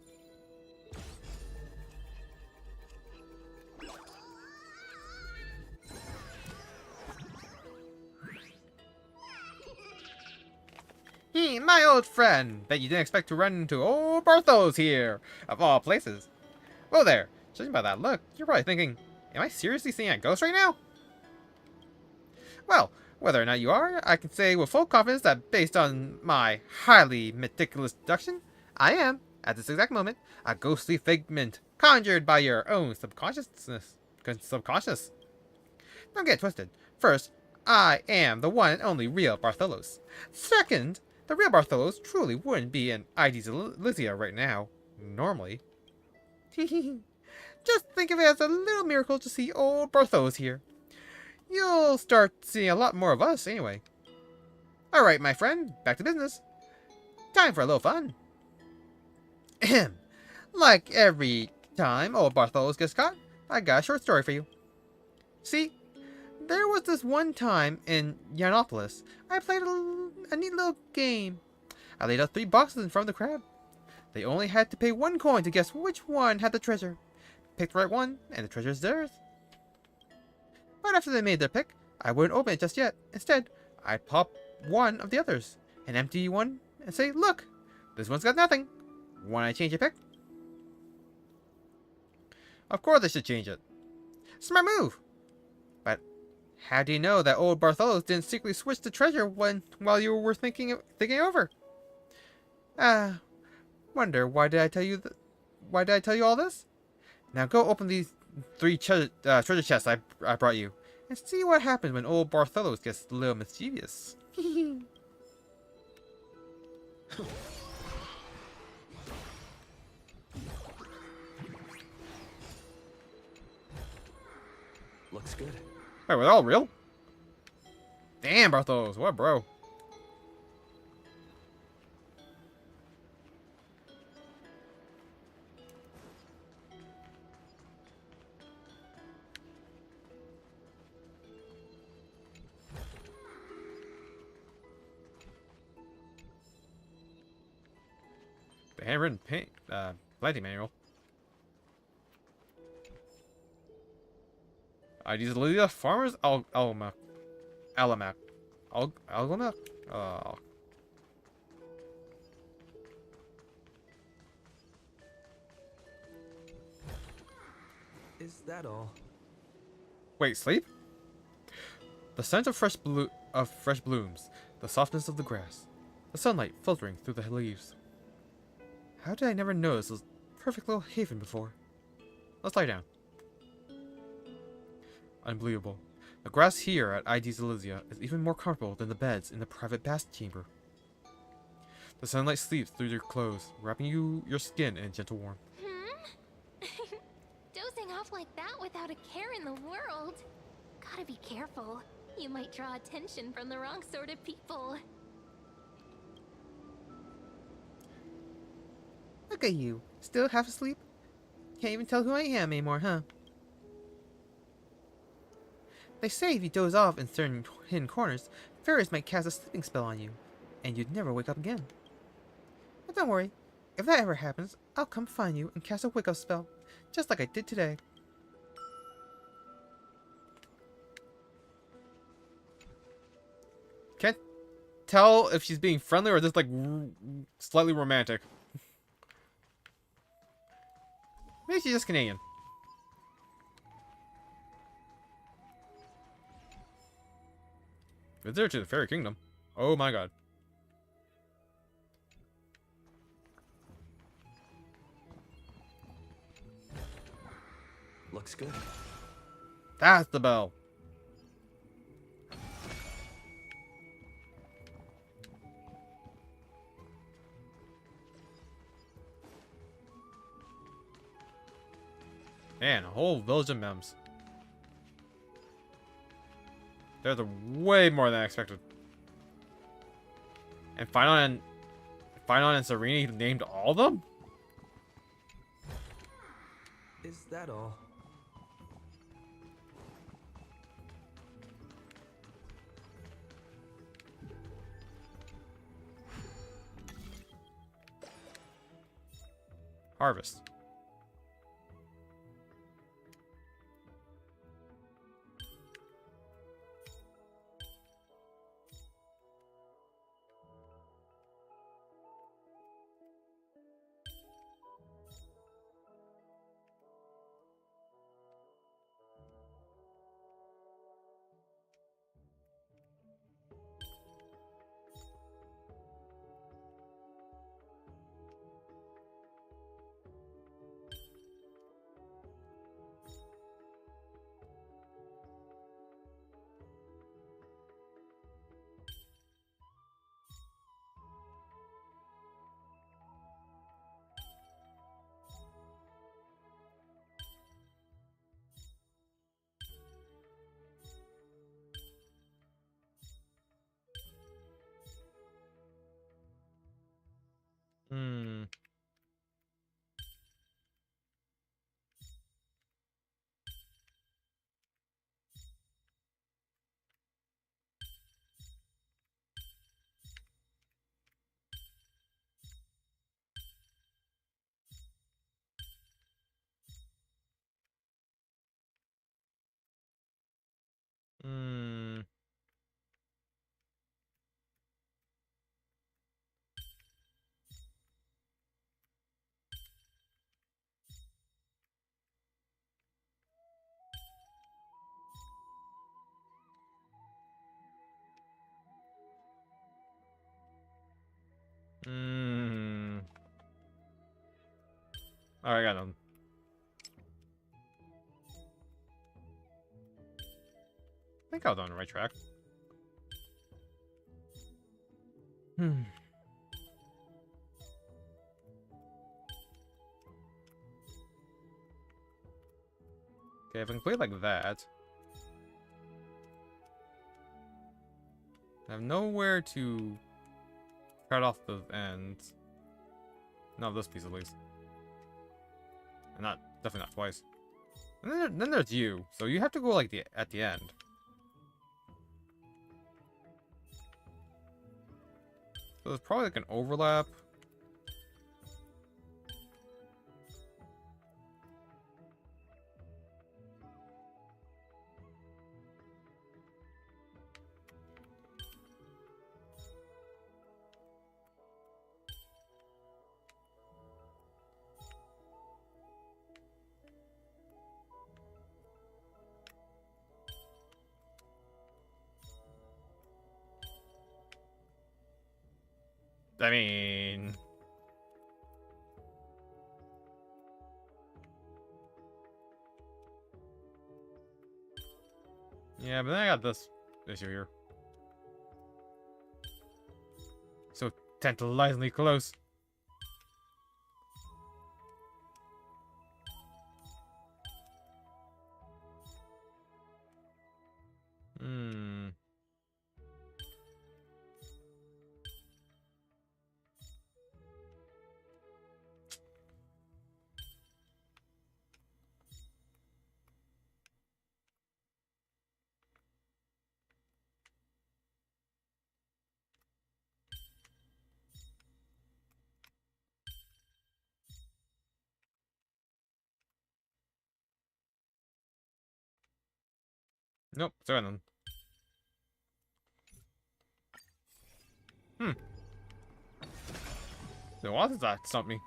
Hey, my old friend. Bet you didn't expect to run into old Barthos here, of all places. Whoa there. Judging by that look, you're probably thinking, am I seriously seeing a ghost right now? Well, whether or not you are, I can say with full confidence that based on my highly meticulous deduction, I am, at this exact moment, a ghostly figment conjured by your own subconsciousness. Subconscious. Don't get twisted. First, I am the one and only real Bartholos. Second, the real Bartholos truly wouldn't be in ID's Elysia right now. Normally. Just think of it as a little miracle to see old Bartholos here. You'll start seeing a lot more of us anyway. Alright, my friend, back to business. Time for a little fun. Ahem. Like every time old Bartholos gets caught, I got a short story for you. See, there was this one time in Yanopolis, I played a neat little game. I laid out 3 boxes in front of the crowd. They only had to pay 1 coin to guess which one had the treasure. Picked the right one, and the treasure is theirs. But after they made their pick, I wouldn't open it just yet. Instead, I'd pop one of the others, an empty one, and say, look, this one's got nothing. Want to change your pick? Of course I should change it. Smart move! But how do you know that old Bartholos didn't secretly switch the treasure while you were thinking over? Wonder why did I tell you all this? Now go open these 3 treasure chests I brought you, and see what happens when old Bartholos gets a little mischievous. Looks good. Wait, were they all real? Damn, Bartholos, what, bro? The handwritten planting manual. ID's Lydia Farmers Alamac. Alamac? Is that all? Wait, sleep? The scent of fresh blooms, the softness of the grass, the sunlight filtering through the leaves. How did I never notice this perfect little haven before? Let's lie down. Unbelievable. The grass here at ID's Elysia is even more comfortable than the beds in the private bath chamber. The sunlight sleeps through your clothes, wrapping your skin in gentle warmth. Dozing off like that without a care in the world. Gotta be careful. You might draw attention from the wrong sort of people. Look at you, still half asleep? Can't even tell who I am anymore, huh? They say if you doze off in certain hidden corners, fairies might cast a sleeping spell on you, and you'd never wake up again. But don't worry, if that ever happens, I'll come find you and cast a wake-up spell, just like I did today. Can't tell if she's being friendly or just like slightly romantic. Maybe she's just Canadian. Visitor to the Fairy Kingdom. Oh my god. Looks good. That's the bell. Man, a whole village of mems. There's way more than I expected. And Finon and Serene named all of them? Is that all? Harvest. Hmm. Hmm. Hmm. Alright, I got them. I think I was on the right track. Hmm. Okay, if I can play like that. I have nowhere to cut off the ends. Not this piece at least. And not definitely not twice. And then there's you, so you have to go like at the end. So there's probably like an overlap. I mean... Yeah, but then I got this issue here. So tantalizingly close. Hmm. Nope, sorry then. Hmm. So why does that stop me?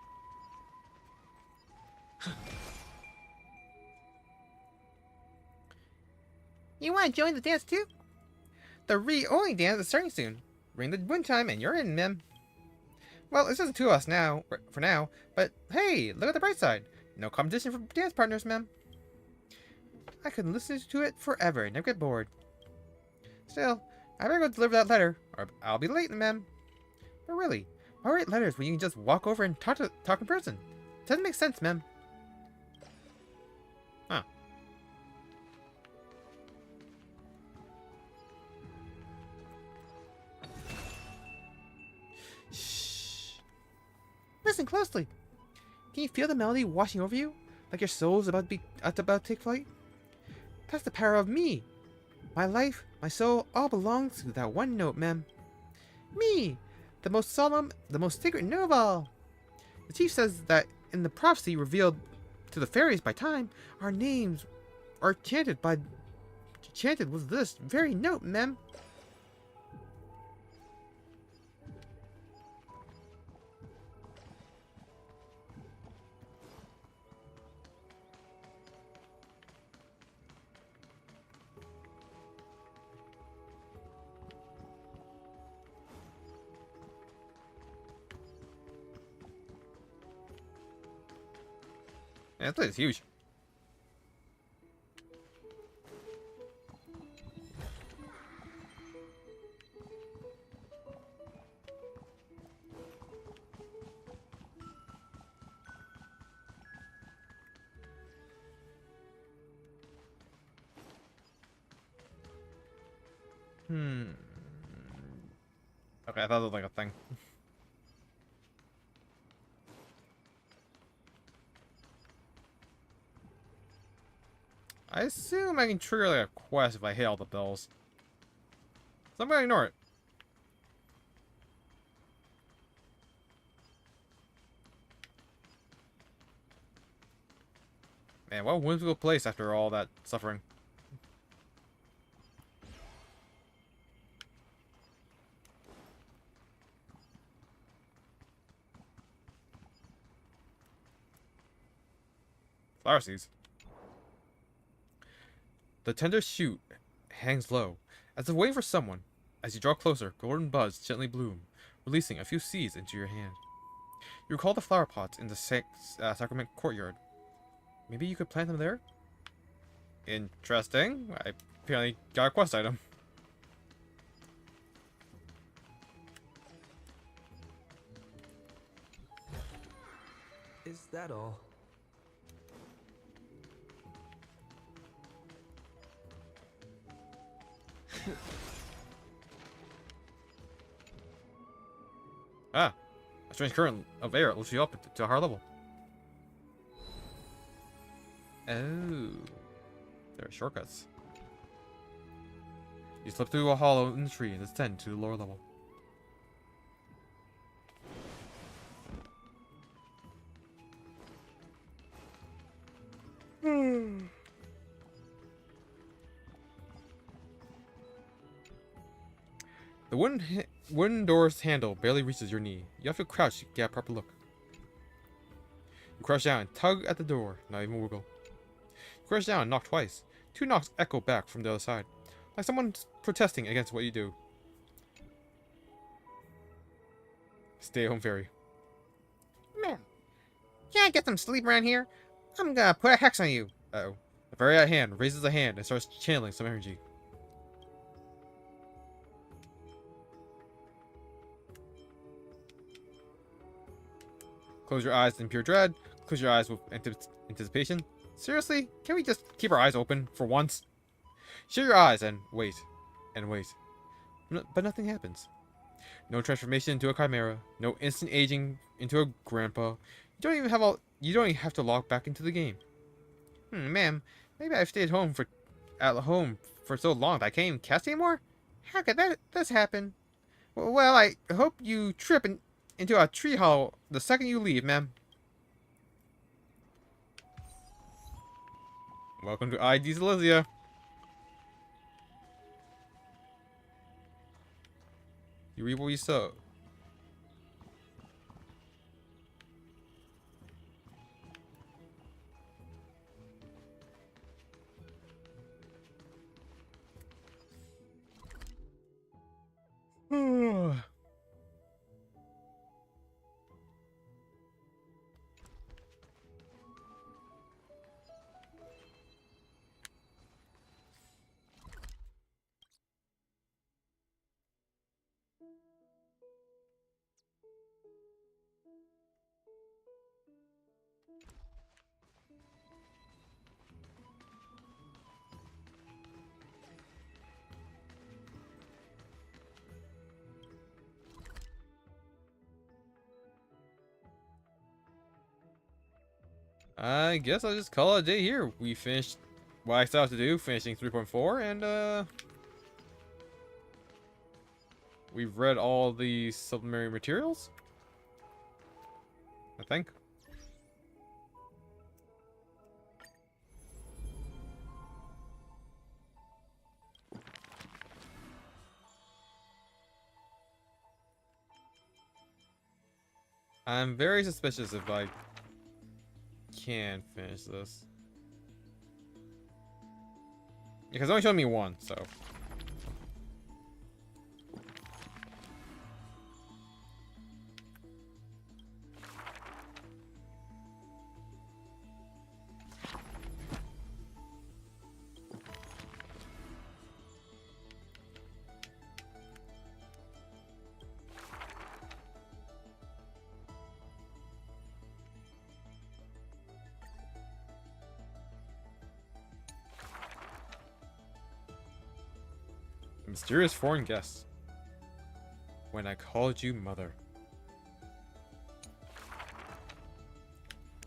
You want to join the dance too? The re-only dance is starting soon. Ring the wind chime and you're in, Mem. Well, it's just the two of us now, for now, but hey, look at the bright side. No competition for dance partners, Mem. I could listen to it forever and never get bored. Still, I better go deliver that letter, or I'll be late, Mem. But really, why write letters when you can just walk over and talk in person? Doesn't make sense, Mem. Listen closely. Can you feel the melody washing over you? Like your soul is about to take flight? That's the power of me. My life, my soul, all belongs to that one note, mem. Me! The most solemn, the most sacred note of all. The chief says that in the prophecy revealed to the fairies by time, our names are chanted with this very note, mem. Yeah, this place is huge. Okay, I thought it was like a thing. I assume I can trigger like a quest if I hit all the bells. So I'm gonna ignore it. Man, what a whimsical place after all that suffering. Flower seeds. The tender shoot hangs low, as if waiting for someone. As you draw closer, golden buds gently bloom, releasing a few seeds into your hand. You recall the flower pots in the sacrament courtyard. Maybe you could plant them there? Interesting. I apparently got a quest item. Is that all? Ah, a strange current of air lifts you up to a higher level. Oh, there are shortcuts. You slip through a hollow in the tree and descend to the lower level. The wooden door's handle barely reaches your knee. You have to crouch to get a proper look. You crouch down and tug at the door, not even wiggle. You crouch down and knock twice. 2 knocks echo back from the other side, like someone's protesting against what you do. Stay home fairy. Man, can I get some sleep around here? I'm gonna put a hex on you. Uh-oh. The fairy at hand raises a hand and starts channeling some energy. Close your eyes in pure dread. Close your eyes with anticipation. Seriously? Can we just keep our eyes open for once? Shut your eyes and wait. And wait. But nothing happens. No transformation into a chimera. No instant aging into a grandpa. You don't even have to log back into the game. Ma'am, maybe I've stayed at home for so long that I can't even cast anymore? How could this happen? Well, I hope you trip into a tree hollow the second you leave, ma'am. Welcome to ID Silesia. You reap what you sow. I guess I'll just call it a day here. We finished what I set out to do, finishing 3.4, and we've read all the supplementary materials, I think. I'm very suspicious if I can finish this. Because it's only showing me one, so. Mysterious foreign guest. When I called you mother.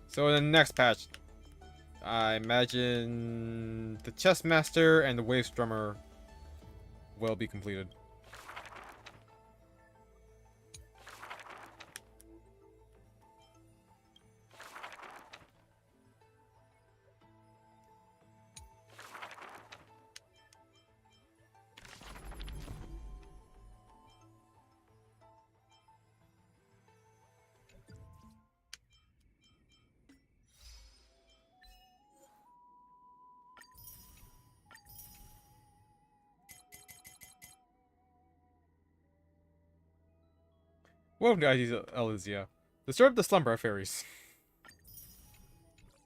So in the next patch, I imagine the chess master and the wave strummer will be completed. Welcome to ID's Elysia. Disturb the slumber of fairies.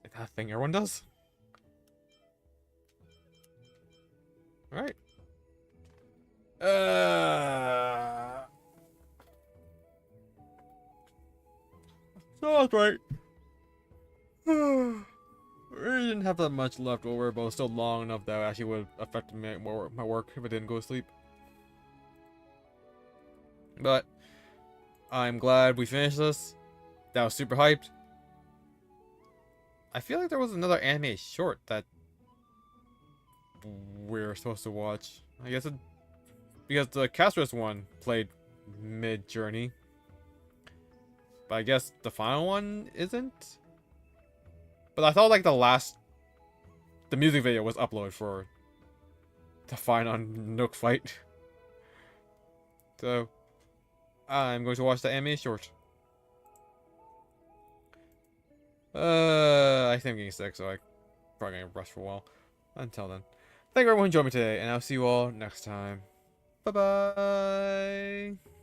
Is that a thing everyone does? Alright. So that's right. We didn't have that much left over, but it was still long enough that it actually would affect my work if I didn't go to sleep. But I'm glad we finished this. That was super hyped. I feel like there was another anime short that we're supposed to watch. I guess because the Castros one played mid-journey. But I guess the final one isn't? But I thought like the music video was uploaded for the final Nook fight. So I'm going to watch the anime short. I think I'm getting sick, so I'm probably gonna rest for a while. Until then, thank you everyone who joined me today, and I'll see you all next time. Bye bye.